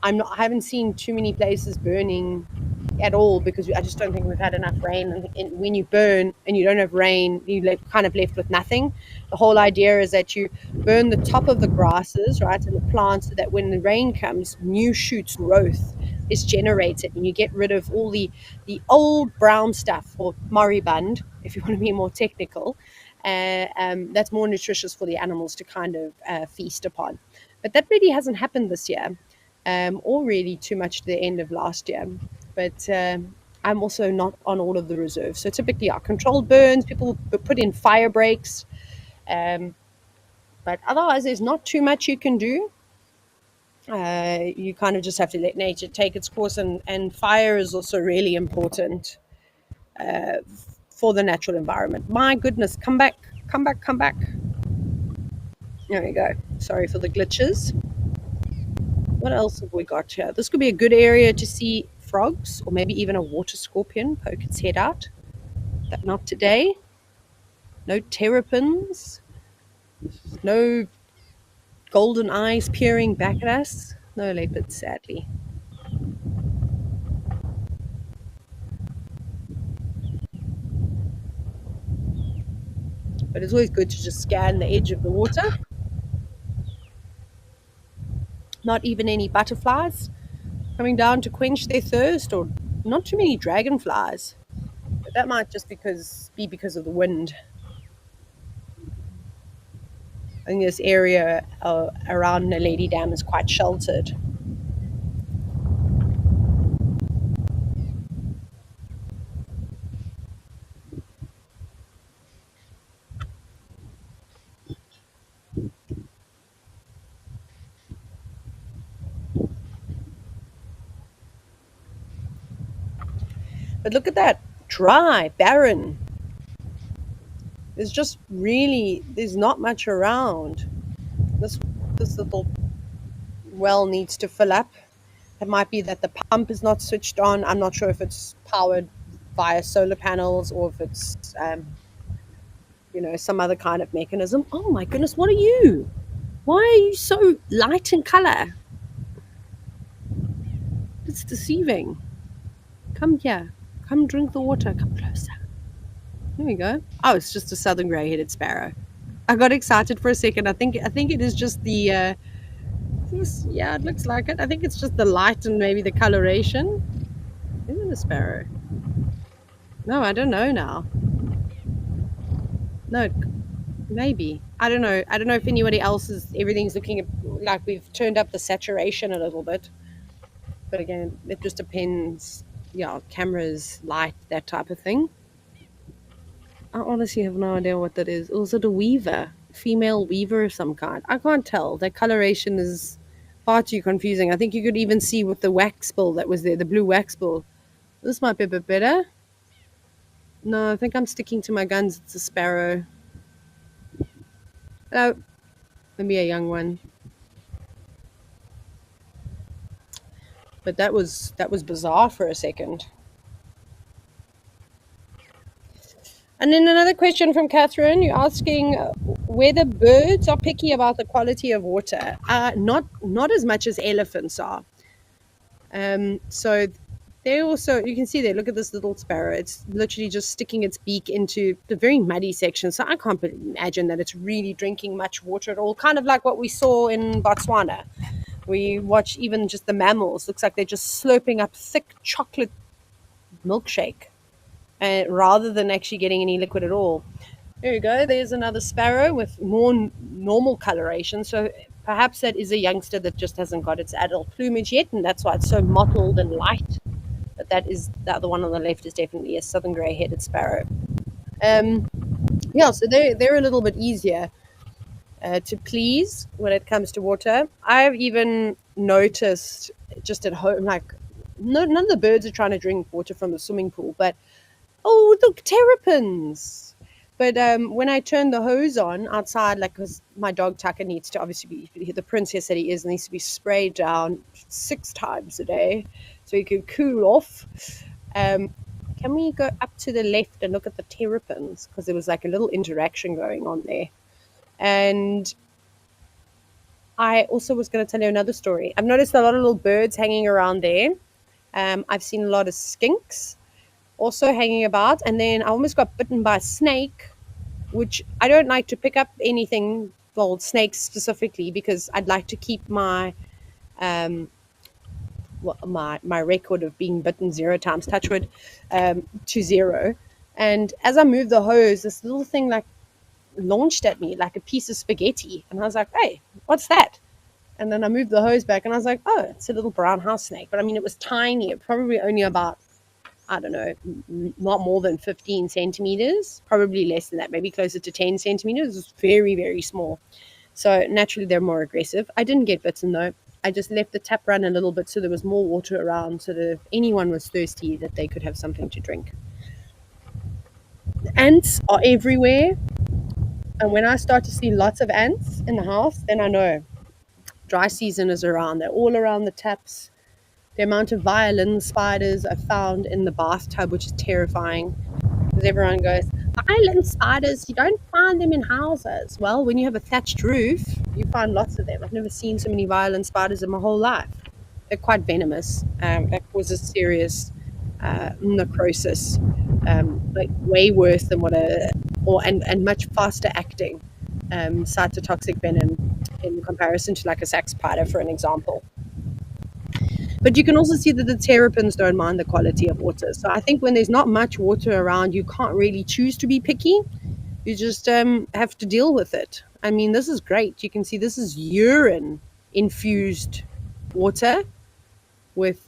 I haven't seen too many places burning at all because I just don't think we've had enough rain. And when you burn and you don't have rain, you're kind of left with nothing. The whole idea is that you burn the top of the grasses, right, and the plants, so that when the rain comes, new shoots growth is generated, and you get rid of all the old brown stuff, or moribund, if you want to be more technical. That's more nutritious for the animals to kind of feast upon. But that really hasn't happened this year. Or really too much to the end of last year. But I'm also not on all of the reserves. So typically our controlled burns, people put in fire breaks. But otherwise, there's not too much you can do. You kind of just have to let nature take its course, and fire is also really important for the natural environment. My goodness, come back, come back, come back. There we go. Sorry for the glitches. What else have we got here? This could be a good area to see frogs, or maybe even a water scorpion poke its head out. But not today. No terrapins. No golden eyes peering back at us. No leopards, sadly. But it's always good to just scan the edge of the water. Not even any butterflies coming down to quench their thirst, or not too many dragonflies. But that might just be because of the wind. I think this area around Naledi Dam is quite sheltered. But look at that, dry, barren. There's not much around. This little well needs to fill up. It might be that the pump is not switched on. I'm not sure if it's powered via solar panels or if it's, some other kind of mechanism. Oh my goodness, what are you? Why are you so light in color? It's deceiving. Come here. Come drink the water. Come closer. There we go. Oh, it's just a southern grey-headed sparrow. I got excited for a second. I think it is just the yeah, it looks like it. I think it's just the light and maybe the coloration. Isn't it a sparrow? No, I don't know now. No, maybe. I don't know. I don't know if anybody else everything's looking like we've turned up the saturation a little bit. But again, it just depends. Yeah, cameras, light, that type of thing. I honestly have no idea what that is. Or is it a weaver? Female weaver of some kind? I can't tell. The coloration is far too confusing. I think you could even see with the wax bill that was there, the blue wax bill. This might be a bit better. No, I think I'm sticking to my guns. It's a sparrow. Hello. Maybe a young one. But that was bizarre for a second. And then another question from Catherine. You're asking whether birds are picky about the quality of water. Not as much as elephants are. So they also, you can see there, look at this little sparrow. It's literally just sticking its beak into the very muddy section. So I can't imagine that it's really drinking much water at all. Kind of like what we saw in Botswana. We watch even just the mammals. Looks like they're just slurping up thick chocolate milkshake. Rather than actually getting any liquid at all. There you go. There's another sparrow with more normal coloration. So perhaps that is a youngster that just hasn't got its adult plumage yet, and that's why it's so mottled and light. But that is the other one on the left is definitely a southern grey-headed sparrow. Yeah, so they're a little bit easier to please when it comes to water. I've even noticed just at home, like none of the birds are trying to drink water from the swimming pool, but oh, look, terrapins. But when I turn the hose on outside, like, because my dog Tucker needs to obviously be, the princess that he is, needs to be sprayed down 6 times a day so he can cool off. Can we go up to the left and look at the terrapins? Because there was like a little interaction going on there. And I also was going to tell you another story. I've noticed a lot of little birds hanging around there. I've seen a lot of skinks also hanging about, and then I almost got bitten by a snake, which I don't like to pick up anything, well, snakes specifically, because I'd like to keep my my record of being bitten 0 times, touch wood, to 0. And as I moved the hose, this little thing like launched at me like a piece of spaghetti, and I was like, hey, what's that? And then I moved the hose back and I was like, oh, it's a little brown house snake. But I mean, it was tiny. It probably only about I don't know, not more than 15 centimeters, probably less than that, maybe closer to 10 centimeters. It's very, very small. So naturally, they're more aggressive. I didn't get bitten though. I just left the tap run a little bit so there was more water around, so that if anyone was thirsty, that they could have something to drink. The ants are everywhere. And when I start to see lots of ants in the house, then I know dry season is around. They're all around the taps. The amount of violin spiders I found in the bathtub, which is terrifying, because everyone goes, violin spiders, you don't find them in houses. Well, when you have a thatched roof, you find lots of them. I've never seen so many violin spiders in my whole life. They're quite venomous. That causes serious necrosis, like way worse than and much faster acting cytotoxic venom in comparison to like a sac spider, for an example. But you can also see that the terrapins don't mind the quality of water. So I think when there's not much water around, you can't really choose to be picky. You just have to deal with it. I mean, this is great. You can see this is urine infused water with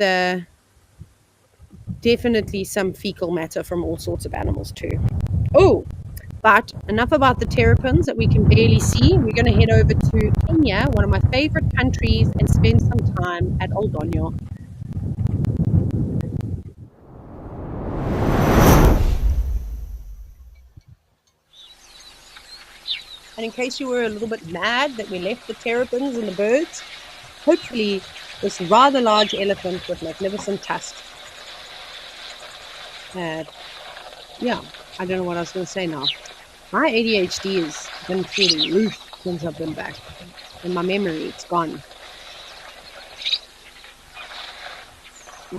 definitely some fecal matter from all sorts of animals too. Oh, but enough about the terrapins that we can barely see. We're going to head over to Kenya, one of my favorite countries, and spend some time at Oldonyo. And in case you were a little bit mad that we left the terrapins and the birds, hopefully this rather large elephant with magnificent tusks. Yeah, I don't know what I was going to say now. My ADHD has been through the roof since I've been back. And my memory, it's gone.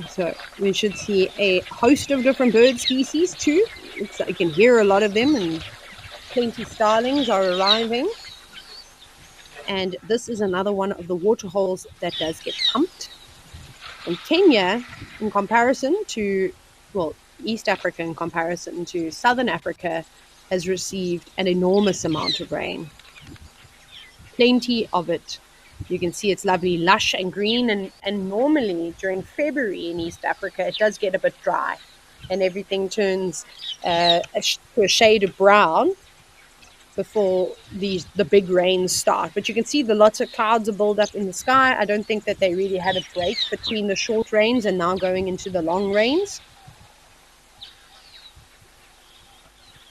So we should see a host of different bird species too. I can hear a lot of them, and plenty starlings are arriving. And this is another one of the water holes that does get pumped. And Kenya, in comparison to, well, East Africa in comparison to Southern Africa, has received an enormous amount of rain. Plenty of it. You can see it's lovely, lush and green. And normally during February in East Africa, it does get a bit dry. And everything turns to a shade of brown before the big rains start. But you can see the lots of clouds are built up in the sky. I don't think that they really had a break between the short rains and now going into the long rains.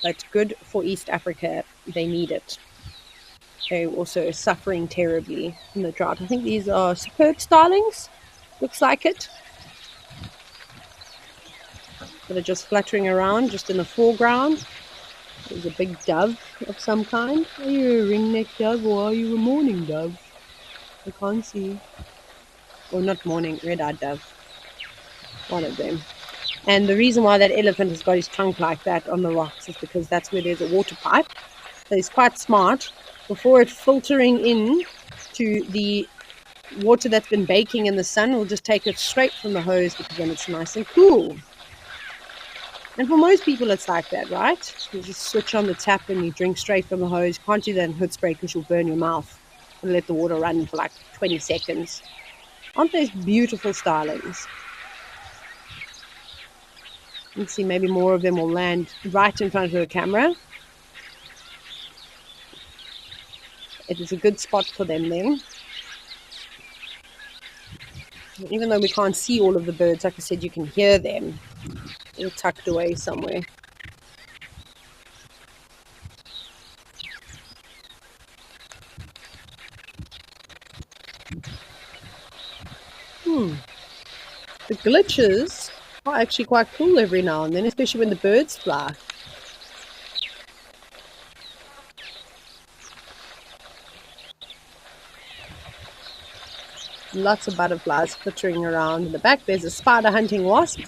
But good for East Africa. They need it. They're also suffering terribly in the drought. I think these are superb starlings. Looks like it. That are just fluttering around, just in the foreground. There's a big dove of some kind. Are you a ringneck dove or are you a mourning dove? I can't see. Or not mourning, red-eyed dove. One of them. And the reason why that elephant has got his trunk like that on the rocks is because that's where there's a water pipe. So he's quite smart. Before it filtering in to the water that's been baking in the sun, we'll just take it straight from the hose because then it's nice and cool. And for most people, it's like that, right? You just switch on the tap and you drink straight from the hose. Can't do that in Hoedspruit because you'll burn your mouth and let the water run for like 20 seconds. Aren't those beautiful starlings? Let's see, maybe more of them will land right in front of the camera. It is a good spot for them then. Even though we can't see all of the birds, like I said, you can hear them. They're tucked away somewhere. The glitches are actually quite cool every now and then, especially when the birds fly. Lots of butterflies flittering around. In the back, there's a spider hunting wasp. I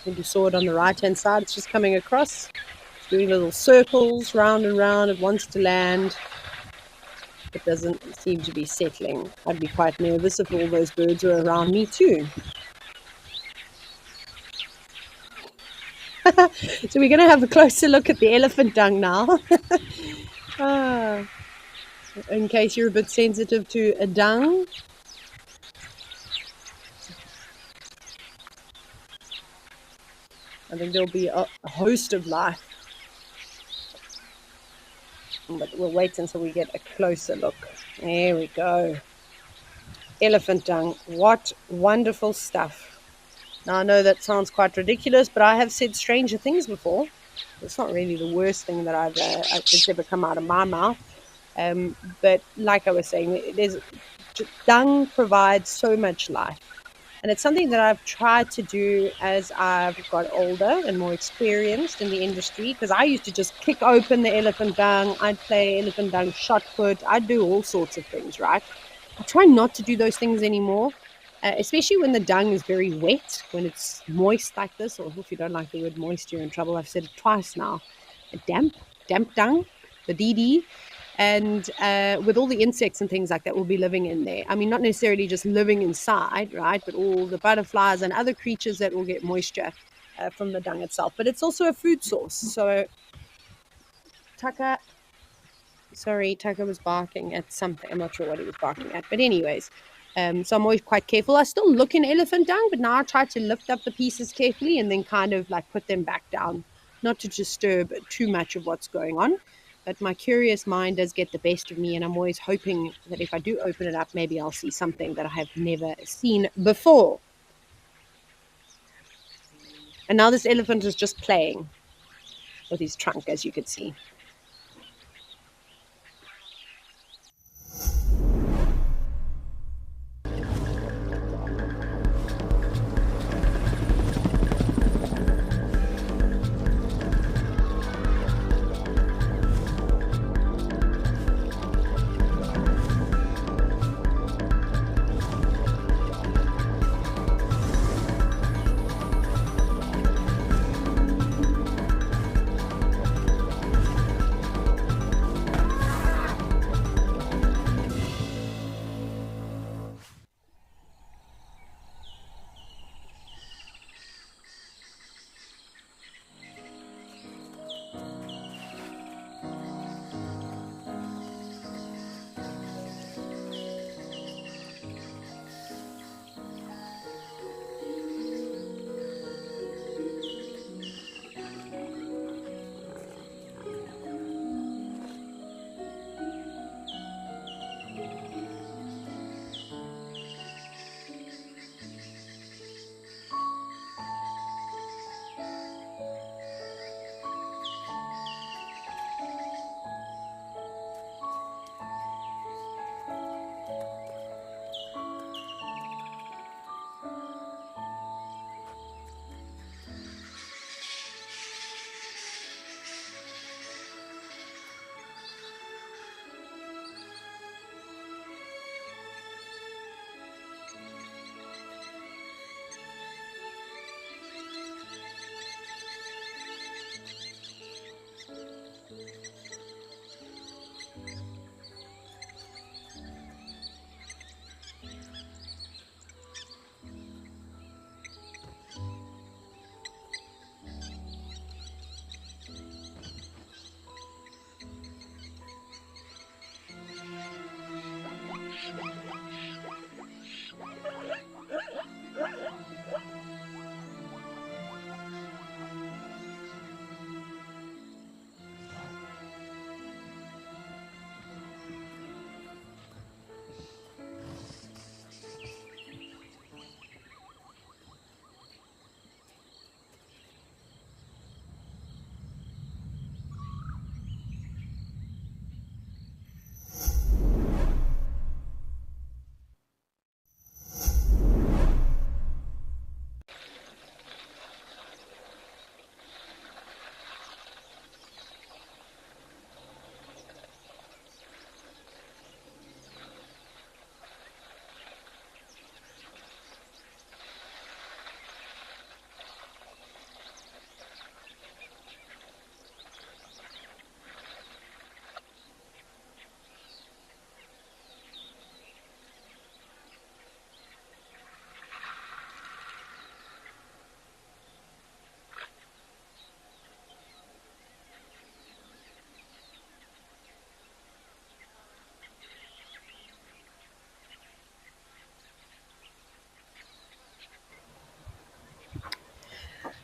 think you saw it on the right-hand side. It's just coming across. It's doing little circles round and round. It wants to land. It doesn't seem to be settling. I'd be quite nervous if all those birds were around me too. So we're going to have a closer look at the elephant dung now. In case you're a bit sensitive to a dung. I think there'll be a host of life. But we'll wait until we get a closer look. There we go. Elephant dung. What wonderful stuff. Now, I know that sounds quite ridiculous, but I have said stranger things before. It's not really the worst thing that it's ever come out of my mouth. But like I was saying, dung provides so much life. And it's something that I've tried to do as I've got older and more experienced in the industry, because I used to just kick open the elephant dung. I'd play elephant dung shot put. I'd do all sorts of things, right? I try not to do those things anymore, especially when the dung is very wet, when it's moist like this, or if you don't like the word moist, you're in trouble. I've said it twice now. A damp dung, the DD. And with all the insects and things like that will be living in there. I mean, not necessarily just living inside, right? But all the butterflies and other creatures that will get moisture from the dung itself. But it's also a food source. So Tucker was barking at something. I'm not sure what he was barking at. But anyways, so I'm always quite careful. I still look in elephant dung, but now I try to lift up the pieces carefully and then kind of like put them back down, not to disturb too much of what's going on. But my curious mind does get the best of me, and I'm always hoping that if I do open it up, maybe I'll see something that I have never seen before. And now this elephant is just playing with his trunk, as you can see.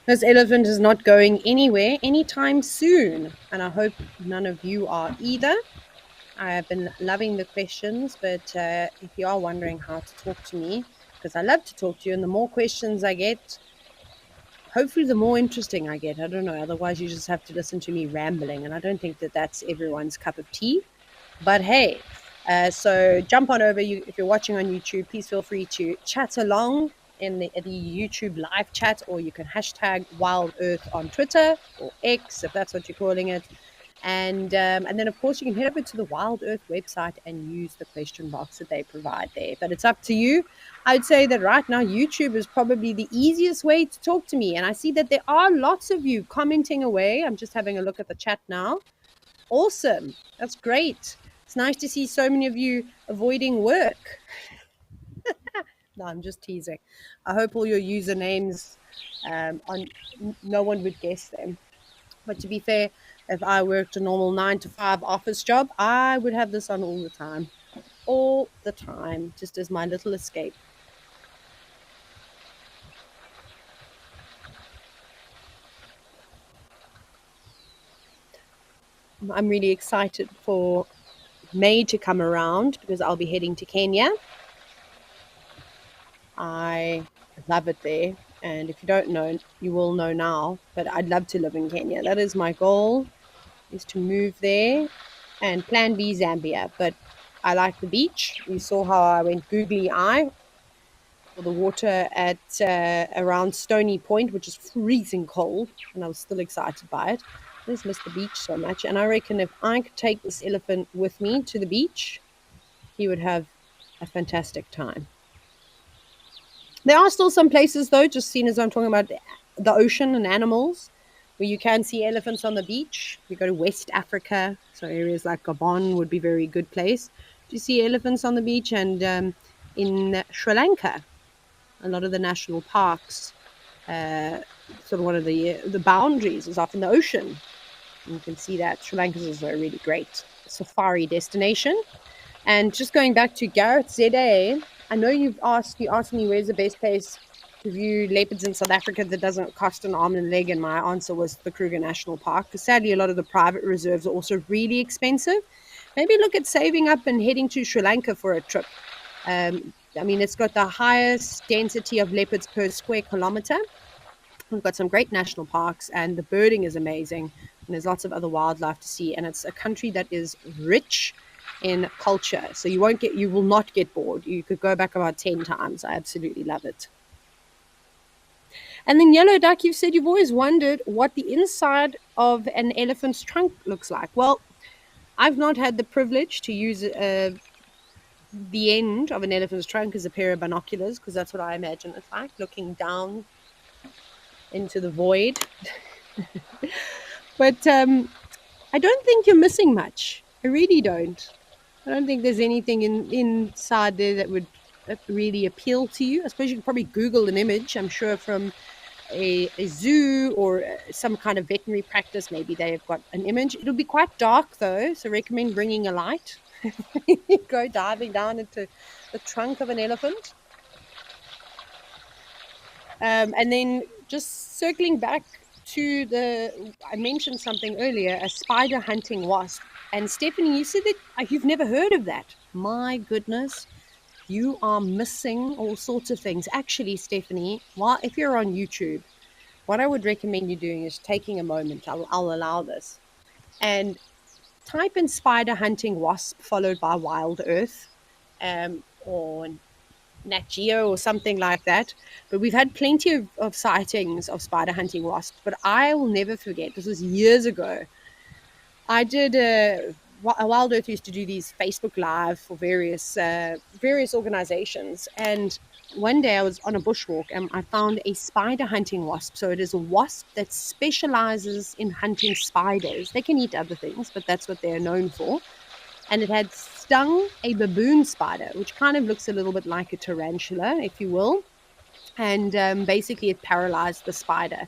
This elephant is not going anywhere anytime soon, and I hope none of you are either. I have been loving the questions, but if you are wondering how to talk to me, because I love to talk to you, and the more questions I get, hopefully the more interesting I get. I don't know. Otherwise, you just have to listen to me rambling, and I don't think that that's everyone's cup of tea. But hey, so jump on over. If you're watching on YouTube, please feel free to chat along in the YouTube live chat, or you can hashtag WildEarth on Twitter or X, if that's what you're calling it. And then, of course, you can head over to the WildEarth website and use the question box that they provide there. But it's up to you. I'd say that right now, YouTube is probably the easiest way to talk to me. And I see that there are lots of you commenting away. I'm just having a look at the chat now. Awesome. That's great. It's nice to see so many of you avoiding work. No, I'm just teasing. I hope all your usernames, no one would guess them. But to be fair, if I worked a normal 9-to-5 office job, I would have this on all the time. All the time, just as my little escape. I'm really excited for May to come around because I'll be heading to Kenya. I love it there. And if you don't know, you will know now. But I'd love to live in Kenya. That is my goal, is to move there. And plan B, Zambia. But I like the beach. You saw how I went googly eye for the water at around Stony Point, which is freezing cold. And I was still excited by it. I just miss the beach so much. And I reckon if I could take this elephant with me to the beach, he would have a fantastic time. There are still some places, though, just seen as I'm talking about the ocean and animals, where you can see elephants on the beach. You go to West Africa, so areas like Gabon would be a very good place to see elephants on the beach. And in Sri Lanka, a lot of the national parks, sort of one of the boundaries is off in the ocean. And you can see that Sri Lanka is a really great safari destination. And just going back to Gareth ZA, I know you asked me where's the best place to view leopards in South Africa that doesn't cost an arm and a leg, and my answer was the Kruger National Park, because sadly a lot of the private reserves are also really expensive. Maybe look at saving up and heading to Sri Lanka for a trip. I mean, it's got the highest density of leopards per square kilometer. We've got some great national parks, and the birding is amazing, and there's lots of other wildlife to see, and it's a country that is rich in culture, so you will not get bored. You could go back about 10 times. I absolutely love it. And then Yellow Duck, you've said you've always wondered what the inside of an elephant's trunk looks like. Well, I've not had the privilege to use the end of an elephant's trunk as a pair of binoculars, because that's what I imagine it's like, looking down into the void. But I don't think you're missing much. I really don't. I don't think there's anything inside there that would really appeal to you. I suppose you could probably Google an image, I'm sure, from a zoo or some kind of veterinary practice. Maybe they've got an image. It'll be quite dark, though, so recommend bringing a light. Go diving down into the trunk of an elephant. And then just circling back to I mentioned something earlier, a spider hunting wasp. And Stephanie, you said that you've never heard of that. My goodness, you are missing all sorts of things. Actually, Stephanie, if you're on YouTube, what I would recommend you doing is taking a moment, I'll allow this, and type in spider hunting wasp followed by WildEarth, or Nat Geo or something like that. But we've had plenty of sightings of spider hunting wasps. But I will never forget, this was years ago, I did WildEarth used to do these Facebook Live for various organizations, and one day I was on a bushwalk and I found a spider hunting wasp. So it is a wasp that specializes in hunting spiders. They can eat other things, but that's what they're known for. And it had stung a baboon spider, which kind of looks a little bit like a tarantula, if you will. And basically it paralyzed the spider.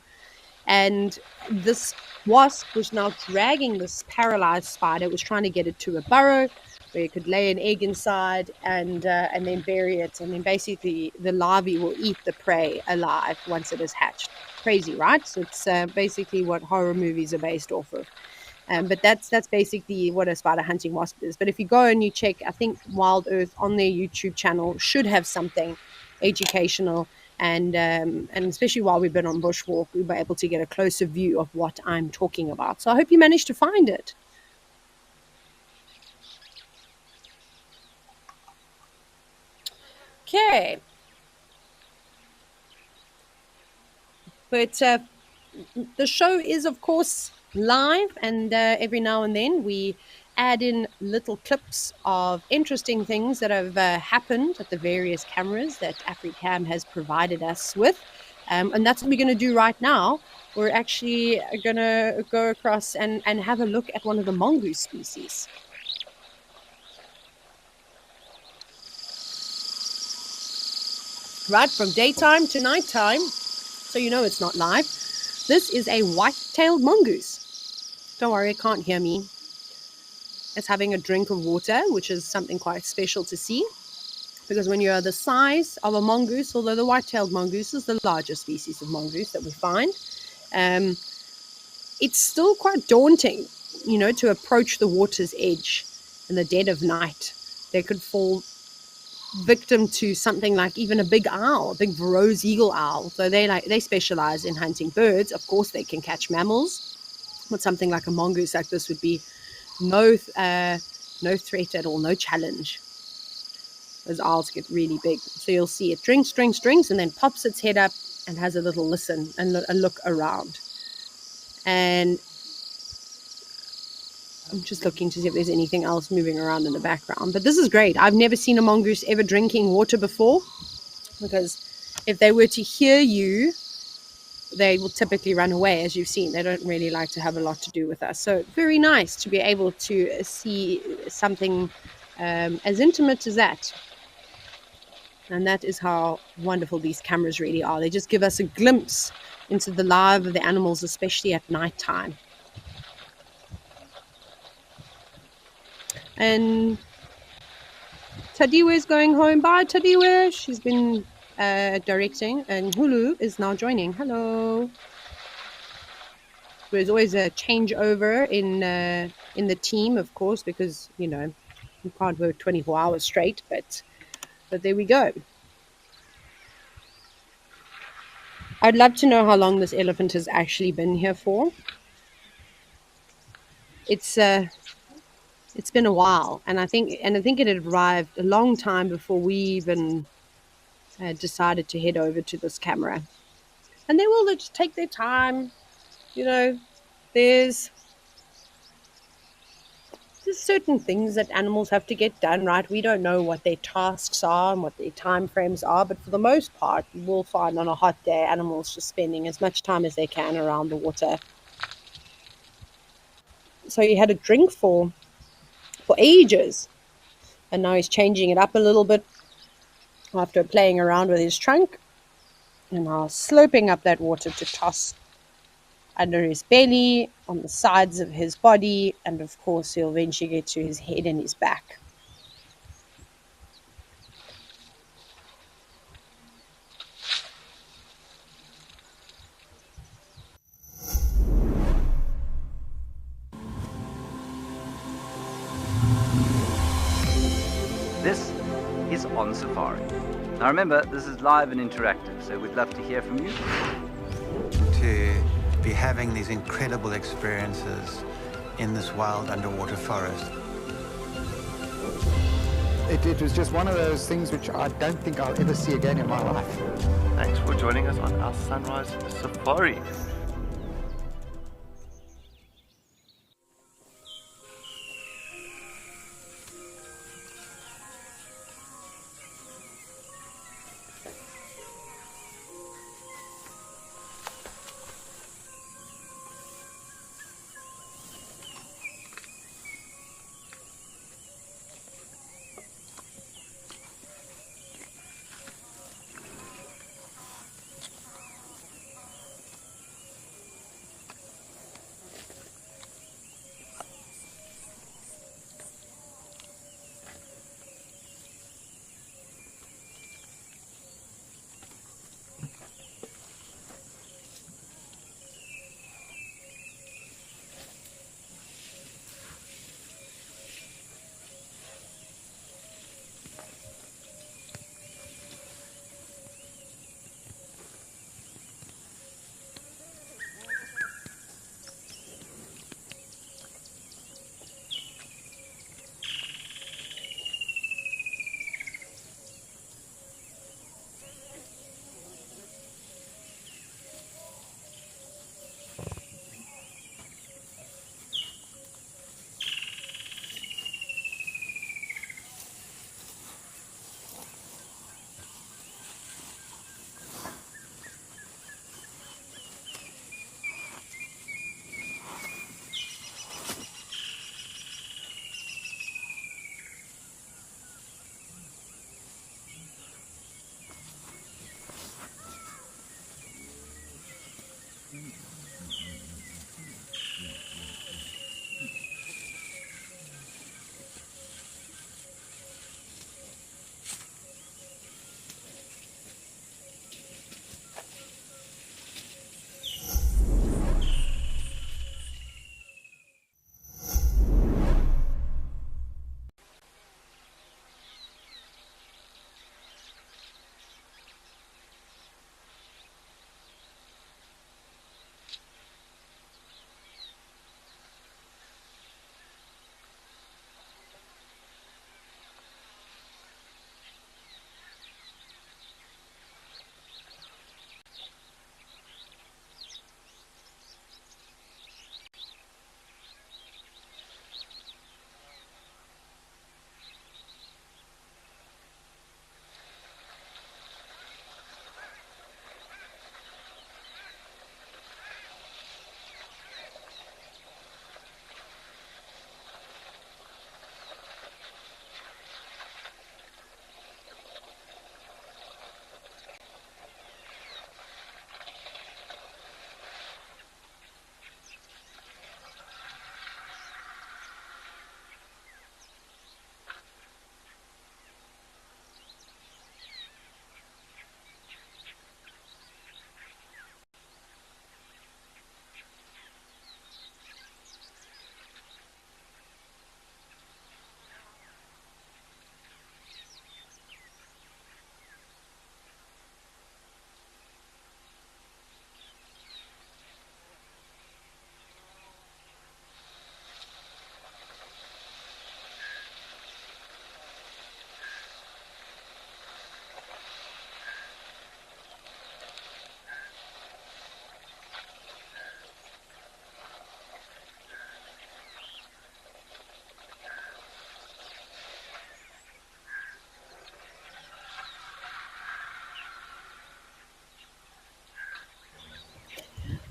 And this wasp was now dragging this paralyzed spider. It was trying to get it to a burrow where it could lay an egg inside and then bury it. And then basically the larvae will eat the prey alive once it is hatched. crazy, right? So it's basically what horror movies are based off of. But that's basically what a spider hunting wasp is. But if you go and you check, I think WildEarth on their YouTube channel should have something educational, and especially while we've been on bushwalk, we were able to get a closer view of what I'm talking about. So I hope you managed to find it. Okay. But the show is, of course, live, and every now and then we add in little clips of interesting things that have happened at the various cameras that AfriCam has provided us with. And that's what we're going to do right now. We're actually going to go across and have a look at one of the mongoose species. Right, from daytime to nighttime, so you know it's not live. This is a white-tailed mongoose. Don't worry, it can't hear me. It's having a drink of water, which is something quite special to see. Because when you're the size of a mongoose, although the white-tailed mongoose is the largest species of mongoose that we find, it's still quite daunting, you know, to approach the water's edge in the dead of night. They could fall victim to something like even a big owl, a big Verreaux's eagle owl. So they specialize in hunting birds. Of course, they can catch mammals, but something like a mongoose like this would be no threat at all, no challenge. Those owls get really big. So you'll see it drinks, and then pops its head up and has a little listen and a look around. And I'm just looking to see if there's anything else moving around in the background. But this is great. I've never seen a mongoose ever drinking water before, because if they were to hear you, they will typically run away, as you've seen. They don't really like to have a lot to do with us. So very nice to be able to see something as intimate as that. And that is how wonderful these cameras really are. They just give us a glimpse into the life of the animals, especially at nighttime. And Tadiwe is going home. Bye, Tadiwe. She's been directing, and Hulu is now joining. Hello. There's always a changeover in the team, of course, because, you know, you can't work 24 hours straight, but there we go. I'd love to know how long this elephant has actually been here for. It's been a while, and I think it had arrived a long time before we even decided to head over to this camera. And they will just take their time. You know, there's certain things that animals have to get done, right? We don't know what their tasks are and what their time frames are, but for the most part, you will find on a hot day animals just spending as much time as they can around the water. So he had a drink for ages, and now he's changing it up a little bit after playing around with his trunk, and now sloping up that water to toss under his belly, on the sides of his body, and of course he'll eventually get to his head and his back. This is On Safari. Now remember, this is live and interactive, so we'd love to hear from you. To be having these incredible experiences in this wild underwater forest. It was just one of those things which I don't think I'll ever see again in my life. Thanks for joining us on our sunrise safari.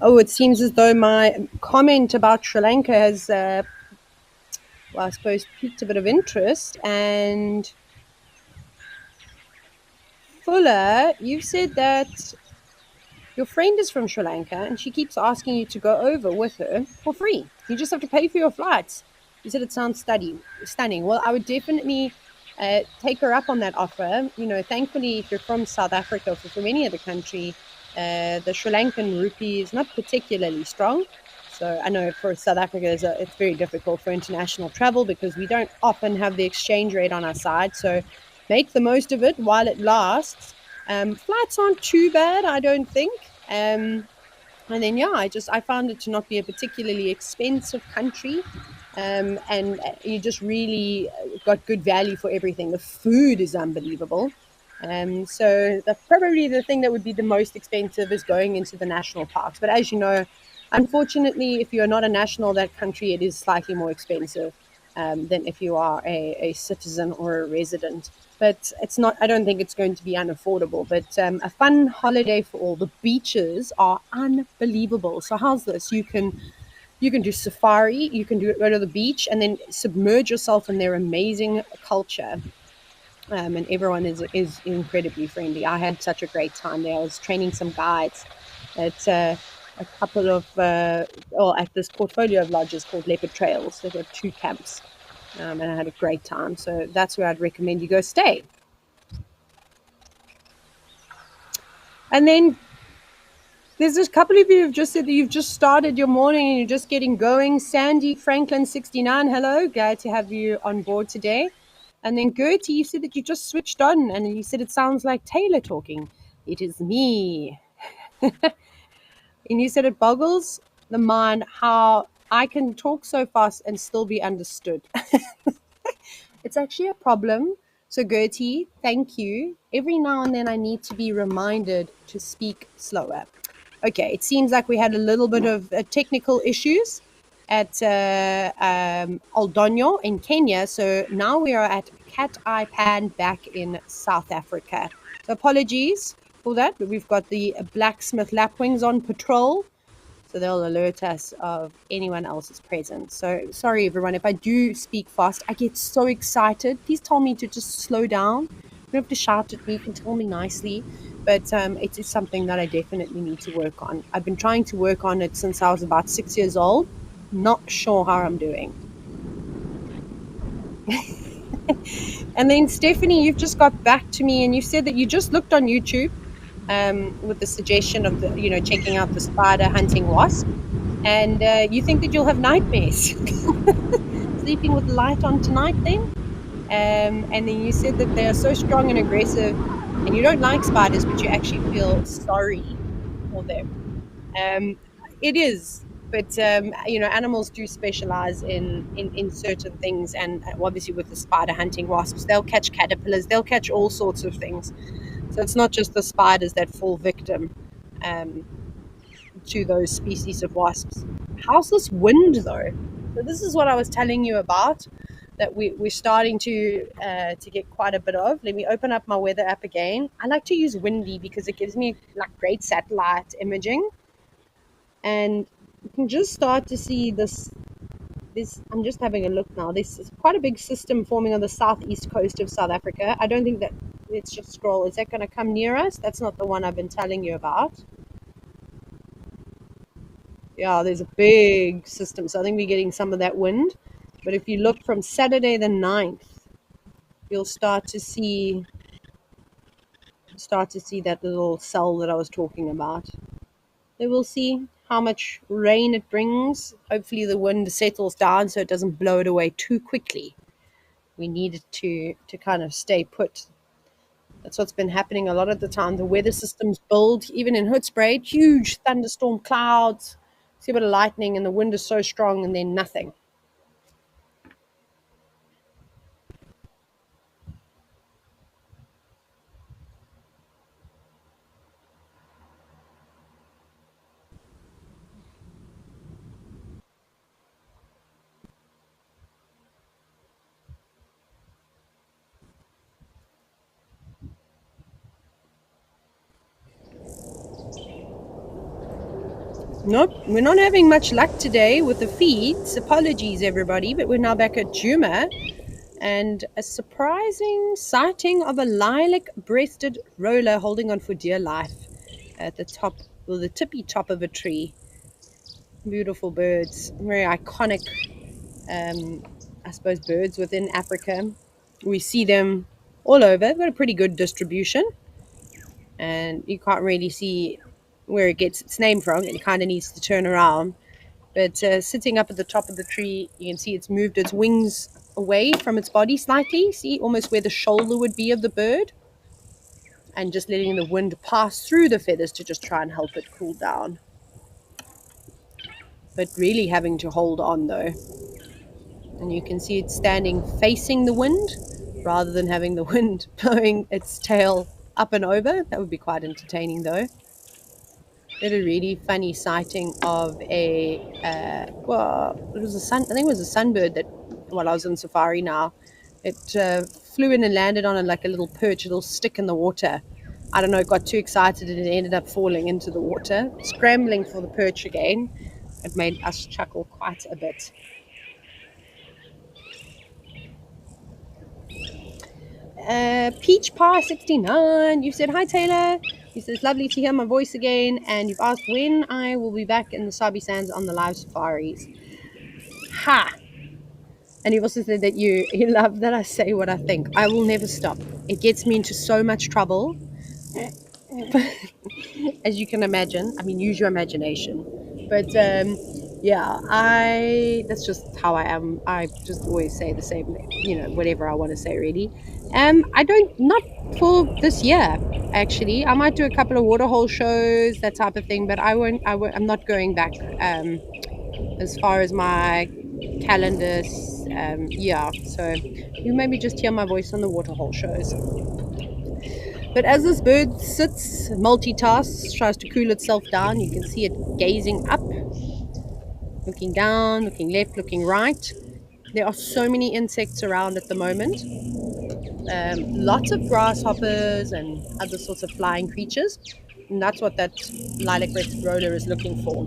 Oh, it seems as though my comment about Sri Lanka has, well, I suppose, piqued a bit of interest. And Fuller, you've said that your friend is from Sri Lanka and she keeps asking you to go over with her for free. You just have to pay for your flights. You said it sounds stunning. Well, I would definitely take her up on that offer. You know, thankfully, if you're from South Africa or from any other country, the Sri Lankan rupee is not particularly strong. So I know for South Africa, it's very difficult for international travel because we don't often have the exchange rate on our side. So make the most of it while it lasts. Flights aren't too bad, I don't think. And then yeah, I found it to not be a particularly expensive country, and you just really got good value for everything. The food is unbelievable. So probably the thing that would be the most expensive is going into the national parks. But as you know, unfortunately, if you're not a national of that country, it is slightly more expensive than if you are a citizen or a resident. But it's not. I don't think it's going to be unaffordable. But a fun holiday for all. The beaches are unbelievable. So how's this? You can do safari. You can go to the beach and then submerge yourself in their amazing culture. And everyone is incredibly friendly. I had such a great time there. I was training some guides at a couple of at this portfolio of lodges called Leopard Trails. There were 2 camps, and I had a great time. So that's where I'd recommend you go stay. And then there's a couple of you who've just said that you've just started your morning and you're just getting going. Sandy Franklin 69, hello, glad to have you on board today. And then Gertie, you said that you just switched on and you said it sounds like Taylor talking. It is me. And you said it boggles the mind how I can talk so fast and still be understood. It's actually a problem. So Gertie, thank you. Every now and then I need to be reminded to speak slower. Okay, it seems like we had a little bit of technical issues at Aldonyo in Kenya. So now we are at Cat Eye Pan back in South Africa. So apologies for that, but we've got the blacksmith lapwings on patrol. So they'll alert us of anyone else's presence. So sorry, everyone, if I do speak fast, I get so excited. Please tell me to just slow down. You don't have to shout at me. You can tell me nicely. But it is something that I definitely need to work on. I've been trying to work on it since I was about 6 years old. Not sure how I'm doing. And then Stephanie, you've just got back to me and you said that you just looked on YouTube with the suggestion of checking out the spider hunting wasp. And you think that you'll have nightmares sleeping with the light on tonight then? And then you said that they are so strong and aggressive and you don't like spiders, but you actually feel sorry for them. It is, but animals do specialize in certain things. And obviously with the spider hunting wasps, they'll catch caterpillars, they'll catch all sorts of things. So it's not just the spiders that fall victim to those species of wasps. How's this wind though? So this is what I was telling you about, that we're starting to get quite a bit of. Let me open up my weather app again. I like to use Windy because it gives me like great satellite imaging, and you can just start to see this. I'm just having a look now. This is quite a big system forming on the southeast coast of South Africa. I don't think that. Let's just scroll. Is that going to come near us? That's not the one I've been telling you about. Yeah, there's a big system. So I think we're getting some of that wind. But if you look from Saturday the 9th, you'll start to see that little cell that I was talking about. Then we'll see how much rain it brings. Hopefully the wind settles down so it doesn't blow it away too quickly. We need it to kind of stay put. That's what's been happening a lot of the time. The weather systems build, even in Hoedspruit, huge thunderstorm clouds, see a bit of lightning, and the wind is so strong, and then nothing. Nope, we're not having much luck today with the feeds. Apologies, everybody, but we're now back at Juma. And a surprising sighting of a lilac-breasted roller holding on for dear life at the top, or the tippy top of a tree. Beautiful birds, very iconic, I suppose, birds within Africa. We see them all over. They've got a pretty good distribution, and you can't really see where it gets its name from. It kind of needs to turn around. But sitting up at the top of the tree, you can see it's moved its wings away from its body slightly. See, almost where the shoulder would be of the bird. And just letting the wind pass through the feathers to just try and help it cool down. But really having to hold on though. And you can see it standing facing the wind rather than having the wind blowing its tail up and over. That would be quite entertaining though. Did a really funny sighting of a it was a I think it was a sunbird that while I was on safari now, it flew in and landed on like a little perch, a little stick in the water. I don't know, it got too excited and it ended up falling into the water, scrambling for the perch again. It made us chuckle quite a bit. Peach Pie 69, you said hi Taylor. You said it's lovely to hear my voice again, and you've asked when I will be back in the Sabi Sands on the live safaris. Ha! And you've also said that you love that I say what I think. I will never stop. It gets me into so much trouble. As you can imagine. I mean, use your imagination. But yeah, that's just how I am. I just always say the same, whatever I want to say really. Not for this year, actually. I might do a couple of Waterhole shows, that type of thing, but I'm not going back as far as my calendar. So you maybe just hear my voice on the Waterhole shows. But as this bird sits, multitasks, tries to cool itself down, you can see it gazing up, looking down, looking left, looking right. There are so many insects around at the moment. Lots of grasshoppers and other sorts of flying creatures. And that's what that lilac-breasted roller is looking for.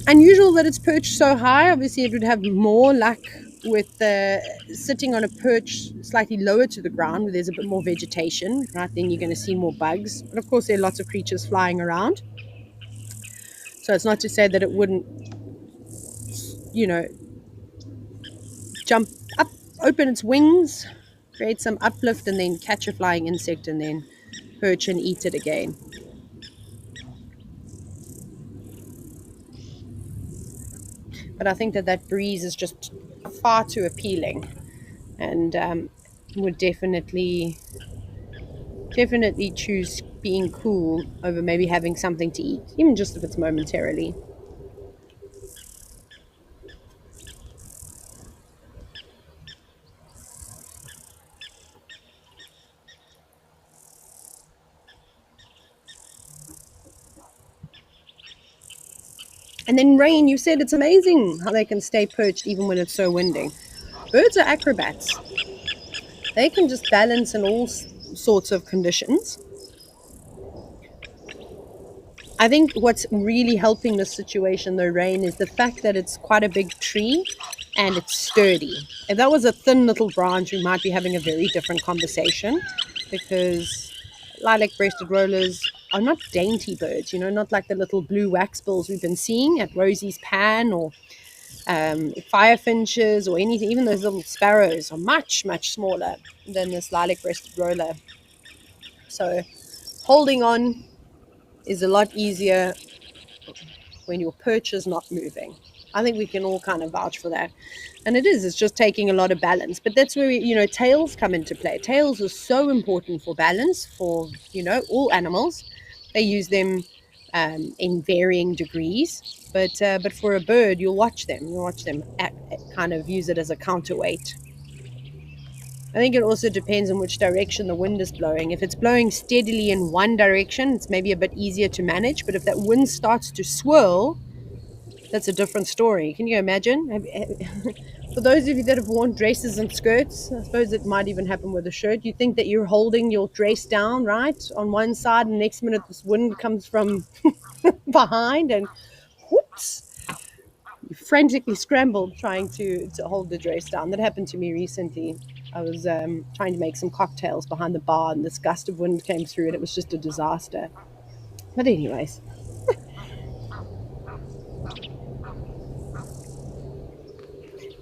Unusual that it's perched so high. Obviously, it would have more luck with sitting on a perch slightly lower to the ground where there's a bit more vegetation. Right, then you're going to see more bugs. But of course, there are lots of creatures flying around. So it's not to say that it wouldn't, jump up, open its wings, create some uplift, and then catch a flying insect and then perch and eat it again. But I think that breeze is just far too appealing, and would definitely choose being cool over maybe having something to eat, even just if it's momentarily. And then rain, you said it's amazing how they can stay perched even when it's so windy. Birds are acrobats. They can just balance in all sorts of conditions. I think what's really helping this situation, though, rain, is the fact that it's quite a big tree and it's sturdy. If that was a thin little branch, we might be having a very different conversation, because lilac-breasted rollers are not dainty birds, not like the little blue waxbills we've been seeing at Rosie's Pan or firefinches or anything. Even those little sparrows are much, much smaller than this lilac-breasted roller. So holding on is a lot easier when your perch is not moving. I think we can all kind of vouch for that. And it's just taking a lot of balance. But that's where, tails come into play. Tails are so important for balance for, all animals. They use them in varying degrees. But for a bird, you'll watch them. Kind of use it as a counterweight. I think it also depends on which direction the wind is blowing. If it's blowing steadily in one direction, it's maybe a bit easier to manage. But if that wind starts to swirl, that's a different story. Can you imagine? For those of you that have worn dresses and skirts, I suppose it might even happen with a shirt. You think that you're holding your dress down, right, on one side, and next minute this wind comes from behind and whoops, you frantically scrambled trying to hold the dress down. That happened to me recently. I was trying to make some cocktails behind the bar, and this gust of wind came through, and it was just a disaster. But anyways.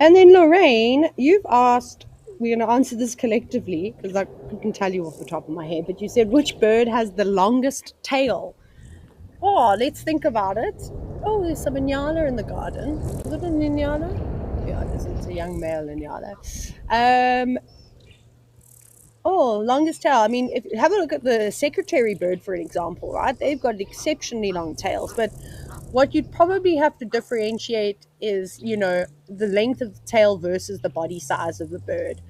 And then Lorraine, you've asked, we're going to answer this collectively because I couldn't tell you off the top of my head, but you said, which bird has the longest tail? Oh, let's think about it. Oh, there's some Inyala in the garden. Is it an Inyala? Yeah, it is. It's a young male Inyala. Oh, longest tail. I mean, if have a look at the secretary bird, for an example, right? They've got exceptionally long tails, but what you'd probably have to differentiate is, the length of the tail versus the body size of the bird.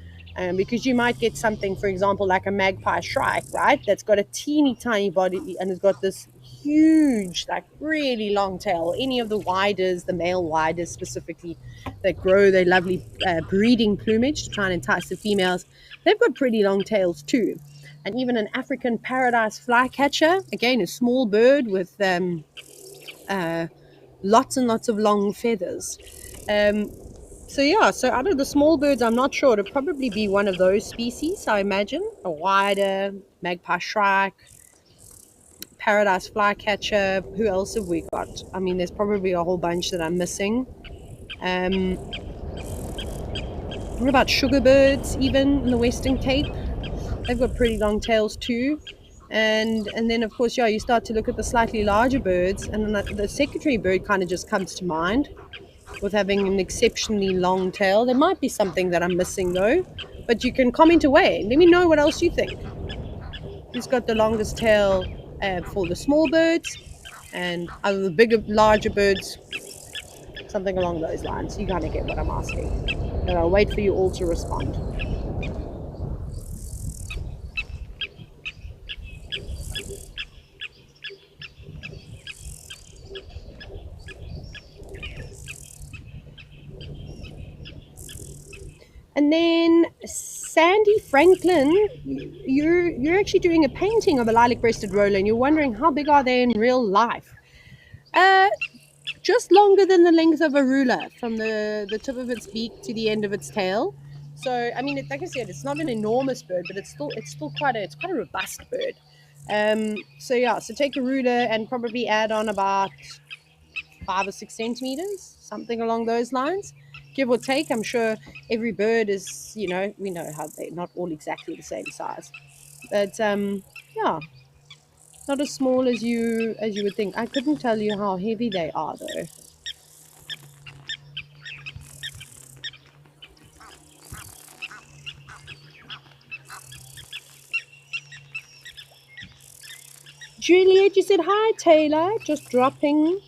Because you might get something, for example, like a magpie shrike, right? That's got a teeny tiny body and has got this huge, like really long tail. Any of the widers, the male widers specifically, that grow their lovely breeding plumage to try and entice the females, they've got pretty long tails too. And even an African paradise flycatcher, again, a small bird with lots and lots of long feathers. So out of the small birds, I'm not sure. It'll probably be one of those species, I imagine. A wider, magpie shrike, paradise flycatcher. Who else have we got? I mean, there's probably a whole bunch that I'm missing. What about sugar birds, even in the Western Cape? They've got pretty long tails too. And then, of course, you start to look at the slightly larger birds, and then the secretary bird kind of just comes to mind with having an exceptionally long tail. There might be something that I'm missing though, but you can comment away. Let me know what else you think. Who's got the longest tail for the small birds, and out of the bigger, larger birds, something along those lines. You kind of get what I'm asking. But I'll wait for you all to respond. And then Sandy Franklin, you're actually doing a painting of a lilac-breasted roller, and you're wondering how big are they in real life? Just longer than the length of a ruler, from the tip of its beak to the end of its tail. So I mean, like I said, it's not an enormous bird, but it's still quite a robust bird. So take a ruler and probably add on about 5 or 6 centimeters, something along those lines, give or take. I'm sure every bird is, we know how they're not all exactly the same size, but not as small as you would think. I couldn't tell you how heavy they are though. Juliet, you said hi, Taylor, just dropping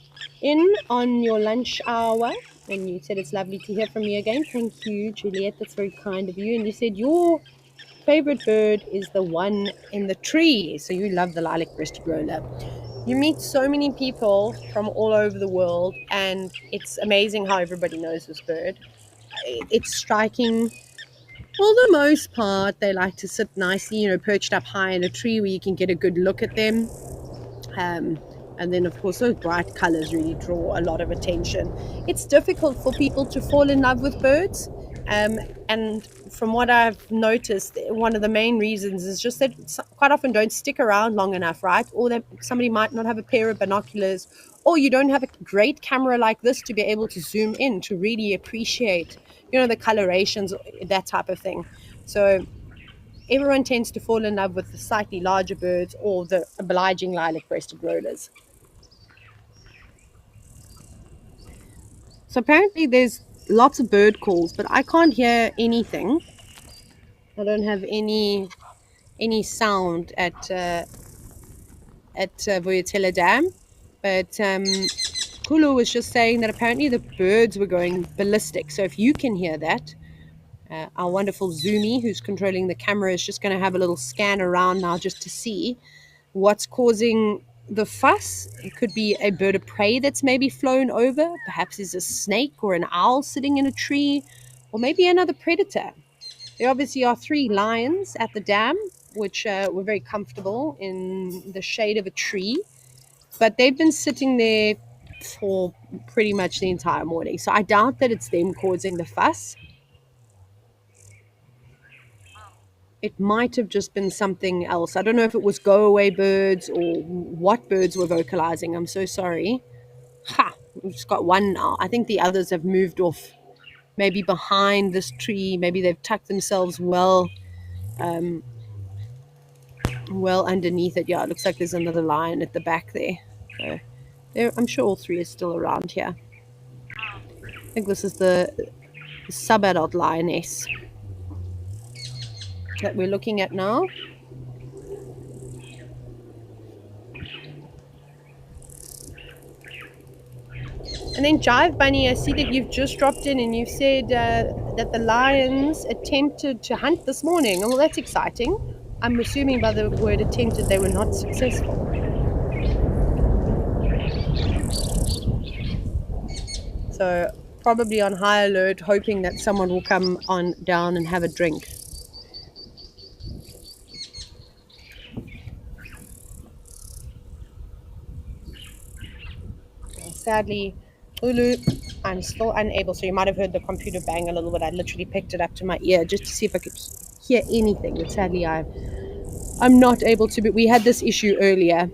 in on your lunch hour, and you said it's lovely to hear from you again. Thank you, Juliet, that's very kind of you. And you said your favorite bird is the one in the tree, so you love the lilac-breasted roller. You meet so many people from all over the world, and it's amazing how everybody knows this bird. It's striking. For the most part, they like to sit nicely, perched up high in a tree where you can get a good look at them. And then, of course, those bright colors really draw a lot of attention. It's difficult for people to fall in love with birds. And from what I've noticed, one of the main reasons is just that quite often don't stick around long enough, right? Or that somebody might not have a pair of binoculars, or you don't have a great camera like this to be able to zoom in to really appreciate, the colorations, that type of thing. So everyone tends to fall in love with the slightly larger birds or the obliging lilac-breasted rollers. So apparently there's lots of bird calls, but I can't hear anything. I don't have any sound at Vuyatela Dam. But Kulu was just saying that apparently the birds were going ballistic. So if you can hear that, our wonderful Zoomy, who's controlling the camera, is just going to have a little scan around now just to see what's causing the fuss. It could be a bird of prey that's maybe flown over. Perhaps there's a snake or an owl sitting in a tree, or maybe another predator. There obviously are 3 lions at the dam, which were very comfortable in the shade of a tree. but they've been sitting there for pretty much the entire morning. So I doubt that it's them causing the fuss. It might have just been something else. I don't know if it was go away birds or what birds were vocalizing. I'm so sorry. Ha! We've just got one now. I think the others have moved off, maybe behind this tree. Maybe they've tucked themselves well underneath it. Yeah, it looks like there's another lion at the back there. So I'm sure all three are still around here. I think this is the sub-adult lioness that we're looking at now. And then Jive Bunny, I see that you've just dropped in and you've said that the lions attempted to hunt this morning. Well, that's exciting. I'm assuming by the word attempted they were not successful. So probably on high alert, hoping that someone will come on down and have a drink. Sadly, Ulu, I'm still unable. So you might have heard the computer bang a little bit. I literally picked it up to my ear just to see if I could hear anything. But sadly, I'm not able to. But we had this issue earlier.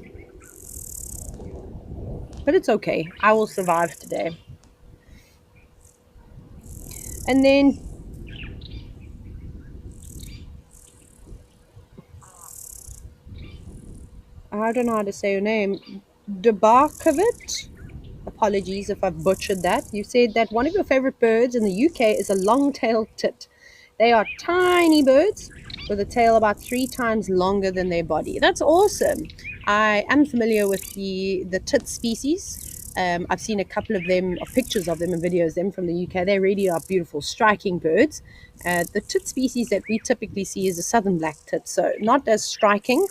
But it's okay. I will survive today. And then I don't know how to say your name. Debarkovit? Apologies if I've butchered that. You said that one of your favorite birds in the UK is a long-tailed tit. They are tiny birds with a tail about 3 times longer than their body. That's awesome. I am familiar with the tit species. I've seen a couple of them, or pictures of them and videos of them from the UK. They really are beautiful, striking birds. The tit species that we typically see is a southern black tit, so not as striking.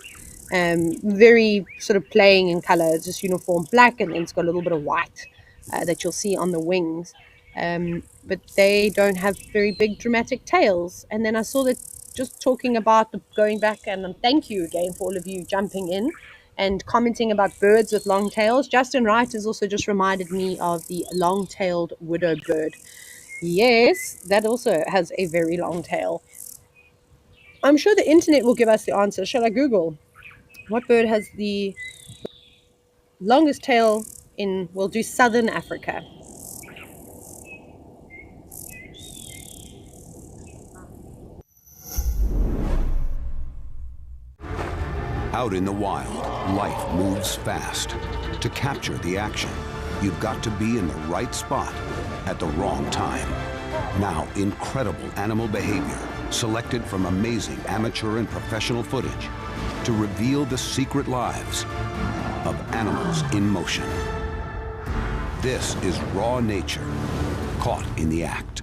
Very sort of playing in color, just uniform black, and then it's got a little bit of white that you'll see on the wings. But they don't have very big dramatic tails. And then I saw that just talking about going back, and thank you again for all of you jumping in and commenting about birds with long tails. Justin Wright has also just reminded me of the long-tailed widow bird. Yes, that also has a very long tail. I'm sure the internet will give us the answer. Shall I Google? What bird has the longest tail in, we'll do southern Africa? Out in the wild, life moves fast. To capture the action, you've got to be in the right spot at the wrong time. Now, incredible animal behavior, selected from amazing amateur and professional footage, to reveal the secret lives of animals in motion. This is raw nature, caught in the act.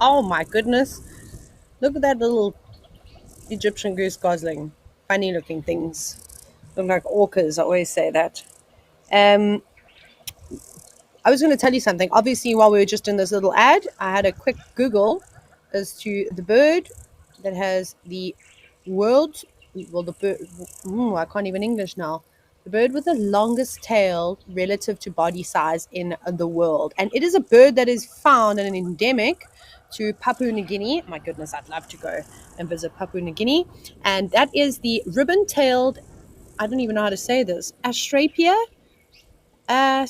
Oh my goodness. Look at that little Egyptian goose gosling. Funny looking things. Look like orcas, I always say that. Um, I was going to tell you something. Obviously, while we were just in this little ad, I had a quick Google as to the bird that has the world. Well, the bird. I can't even English now. The bird with the longest tail relative to body size in the world, and it is a bird that is found and endemic to Papua New Guinea. My goodness, I'd love to go and visit Papua New Guinea, and that is the ribbon-tailed. I don't even know how to say this. Astrapia. I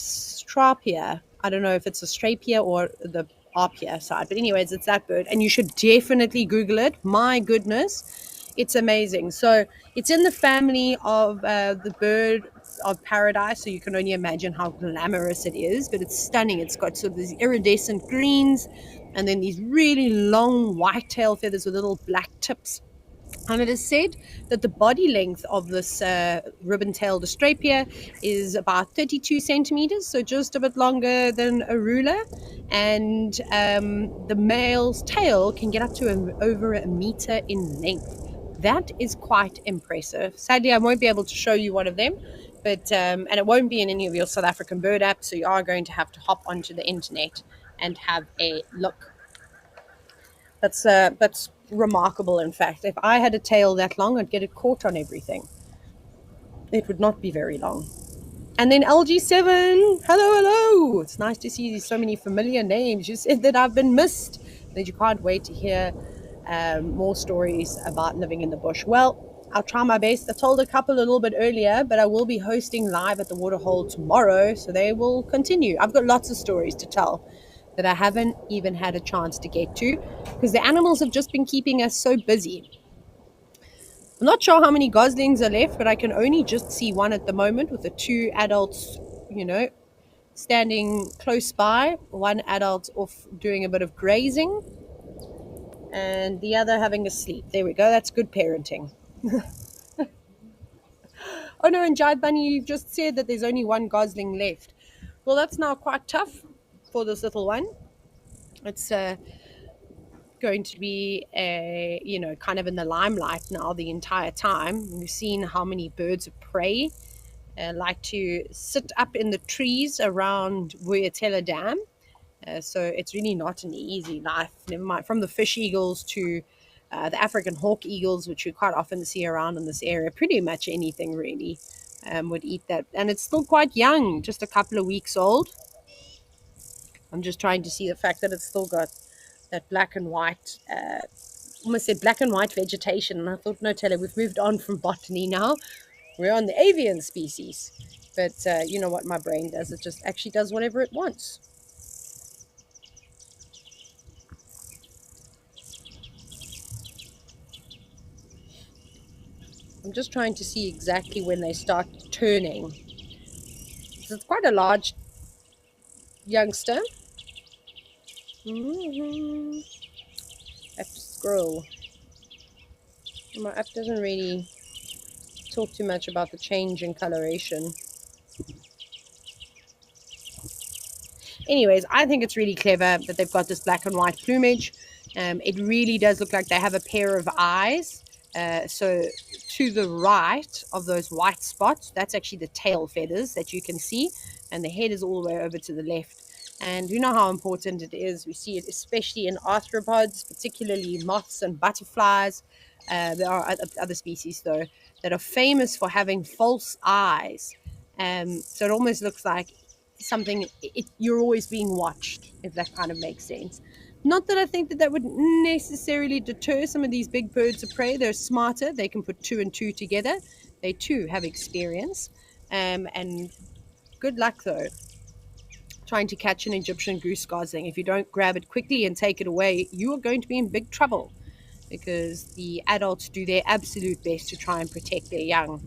don't know if it's Astrapia or the Arpia side, but anyways, it's that bird, and you should definitely Google it. My goodness, it's amazing. So it's in the family of the bird of paradise, so you can only imagine how glamorous it is, but it's stunning. It's got sort of these iridescent greens and then these really long white tail feathers with little black tips. And it is said that the body length of this ribbon-tailed Astrapia is about 32 centimeters, so just a bit longer than a ruler. And the male's tail can get up to over a meter in length. That is quite impressive. Sadly, I won't be able to show you one of them, but and it won't be in any of your South African bird apps, so you are going to have to hop onto the internet and have a look. That's remarkable. In fact, if I had a tail that long, I'd get it caught on everything. It would not be very long. And then LG7, hello. It's nice to see so many familiar names. You said that I've been missed, that you can't wait to hear more stories about living in the bush. Well, I'll try my best. I told a couple a little bit earlier, but I will be hosting live at the Waterhole tomorrow, so they will continue. I've got lots of stories to tell that I haven't even had a chance to get to because the animals have just been keeping us so busy. I'm not sure how many goslings are left, but I can only just see one at the moment with the two adults, standing close by. One adult off doing a bit of grazing and the other having a sleep. There we go. That's good parenting. Oh no, and Jive Bunny, you've just said that there's only one gosling left. Well, that's now quite tough for this little one. It's going to be kind of in the limelight now the entire time. We've seen how many birds of prey like to sit up in the trees around Vuyatela Dam. So it's really not an easy life. Never mind, from the fish eagles to the African hawk eagles, which we quite often see around in this area. Pretty much anything really would eat that. And it's still quite young, just a couple of weeks old. I'm just trying to see the fact that it's still got that black and white, almost said black and white vegetation. And I thought, no, Taylor, we've moved on from botany now. We're on the avian species. But you know what my brain does? It just actually does whatever it wants. I'm just trying to see exactly when they start turning. So it's quite a large youngster. Have to scroll. My app doesn't really talk too much about the change in coloration. Anyways, I think it's really clever that they've got this black and white plumage. It really does look like they have a pair of eyes. So to the right of those white spots, that's actually the tail feathers that you can see. And the head is all the way over to the left. And you know how important it is. We see it especially in arthropods, particularly moths and butterflies. There are other species, though, that are famous for having false eyes. So it almost looks like something, you're always being watched, if that kind of makes sense. Not that I think that would necessarily deter some of these big birds of prey. They're smarter. They can put two and two together. They, too, have experience. And good luck, though, trying to catch an Egyptian goose gosling. If you don't grab it quickly and take it away, you are going to be in big trouble because the adults do their absolute best to try and protect their young.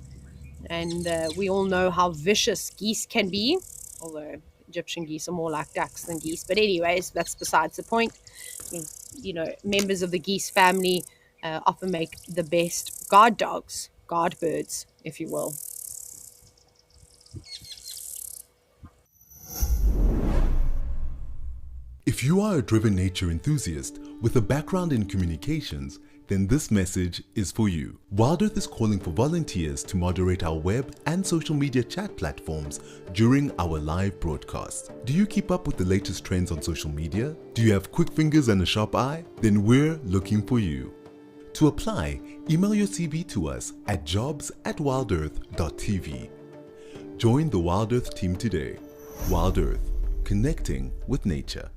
And we all know how vicious geese can be, although Egyptian geese are more like ducks than geese. But anyways, that's besides the point. Members of the geese family often make the best guard dogs, guard birds, if you will. If you are a driven nature enthusiast With a background in communications, then this message is for you. WildEarth is calling for volunteers to moderate our web and social media chat platforms during our live broadcasts. Do you keep up with the latest trends on social media? Do you have quick fingers and a sharp eye? Then we're looking for you. To apply, email your CV to us at jobs@wildearth.tv. Join the WildEarth team today. WildEarth, connecting with nature.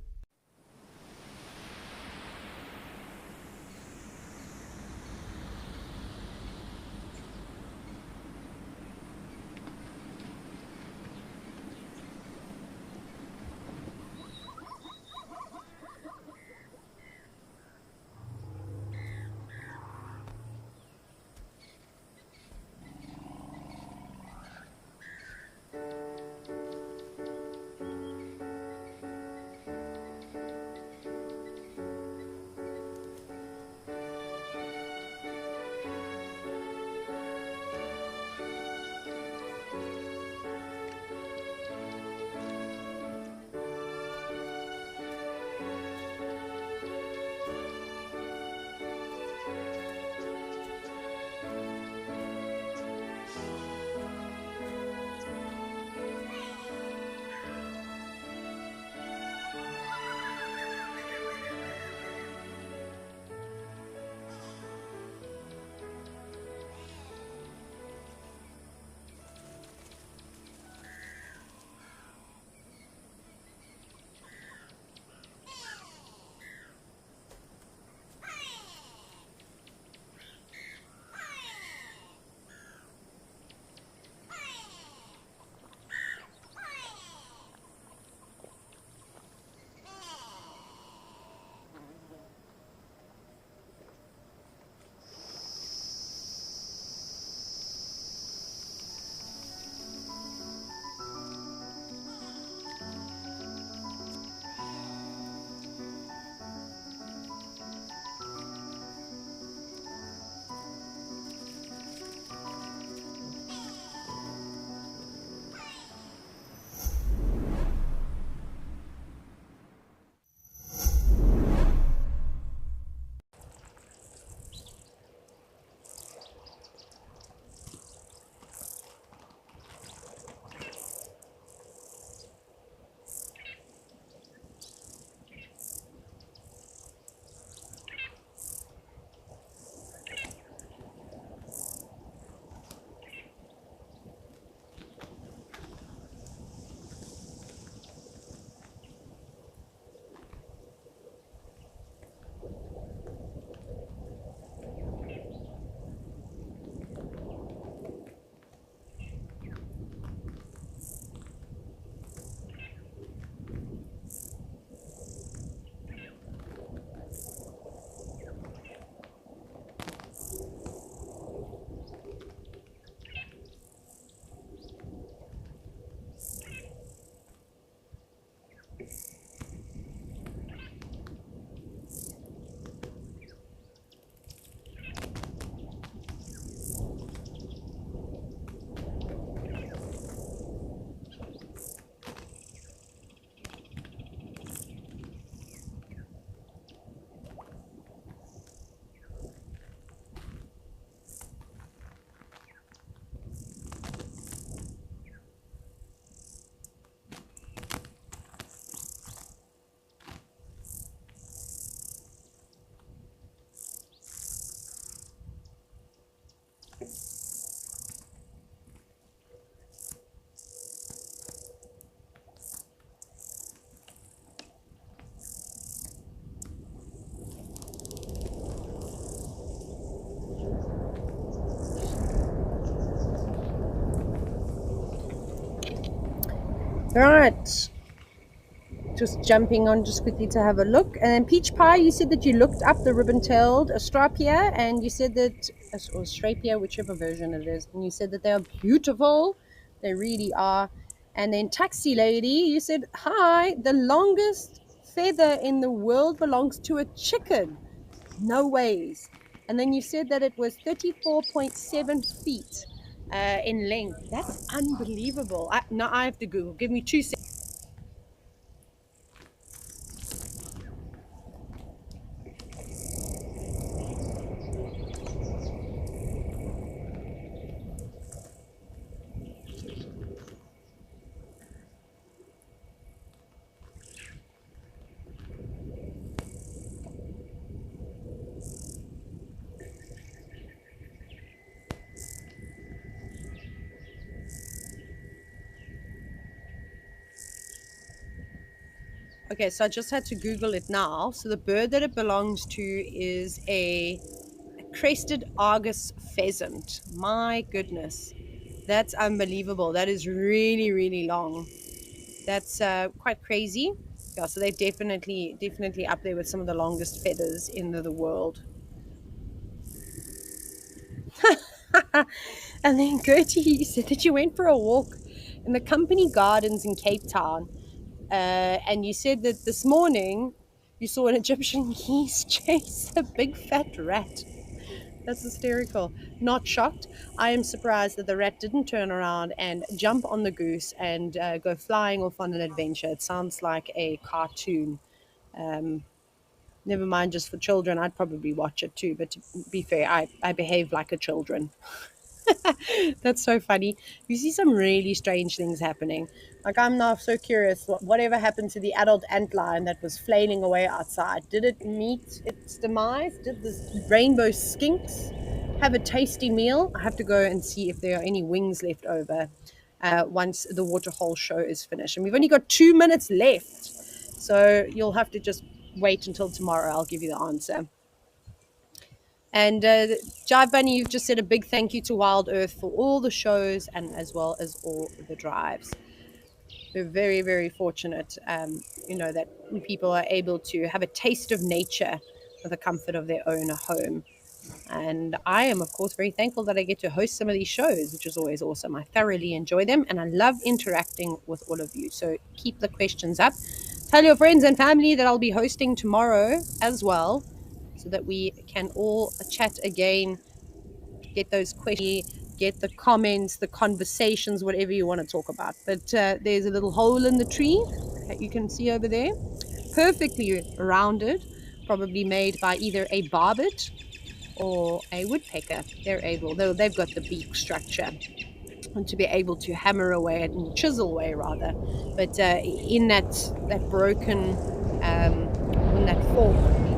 Right. Just jumping on just quickly to have a look. And then Peach Pie, you said that you looked up the ribbon-tailed Astrapia, and you said that, or Strapia, whichever version it is, and you said that they are beautiful. They really are. And then Taxi Lady, you said, hi, the longest feather in the world belongs to a chicken. No ways. And then you said that it was 34.7 feet in length. That's unbelievable. Now I have to Google. Give me 2 seconds. Okay, so I just had to Google it now. So the bird that it belongs to is a crested Argus pheasant. My goodness, that's unbelievable. That is really, really long. That's quite crazy. Yeah, so they're definitely up there with some of the longest feathers in the world. And then Gertie, you said that you went for a walk in the company gardens in Cape Town. And you said that this morning you saw an Egyptian geese chase a big fat rat. That's hysterical. Not shocked. I am surprised that the rat didn't turn around and jump on the goose and go flying off on an adventure. It sounds like a cartoon. Um, Never mind just for children. I'd probably watch it too. But to be fair, I behave like a children. That's so funny. You see some really strange things happening. Like, I'm now so curious, whatever happened to the adult antlion that was flailing away outside? Did it meet its demise? Did this rainbow skinks have a tasty meal? I have to go and see if there are any wings left over once the Waterhole show is finished. And we've only got 2 minutes left. So you'll have to just wait until tomorrow. I'll give you the answer. And Jive Bunny, you've just said a big thank you to WildEarth for all the shows and as well as all the drives. We're very, very fortunate, that people are able to have a taste of nature for the comfort of their own home. And I am, of course, very thankful that I get to host some of these shows, which is always awesome. I thoroughly enjoy them and I love interacting with all of you. So keep the questions up. Tell your friends and family that I'll be hosting tomorrow as well, so that we can all chat again, get those questions, get the comments, the conversations, whatever you want to talk about. But there's a little hole in the tree that you can see over there, perfectly rounded, probably made by either a barbet or a woodpecker. They've got the beak structure and to be able to hammer away and chisel away rather. But in that broken, in that fork,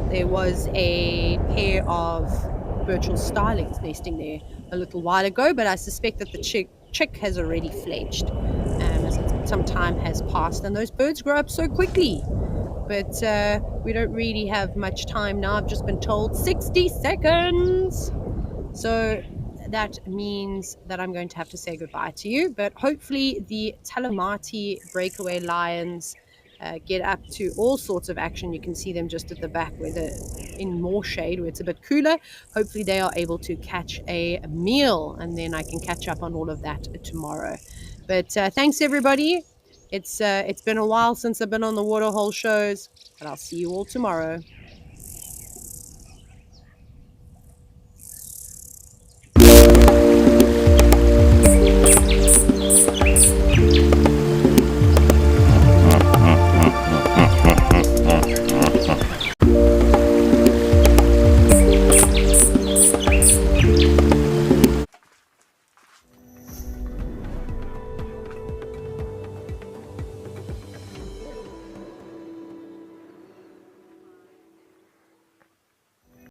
there was a pair of virtual starlings nesting there a little while ago, but I suspect that the chick has already fledged as some time has passed, and those birds grow up so quickly. But we don't really have much time now. I've just been told 60 seconds. So that means that I'm going to have to say goodbye to you. But hopefully the Talamati breakaway lions get up to all sorts of action. You can see them just at the back in more shade where it's a bit cooler. Hopefully they are able to catch a meal, and then I can catch up on all of that tomorrow. But thanks everybody. It's been a while since I've been on the Waterhole shows, but I'll see you all tomorrow.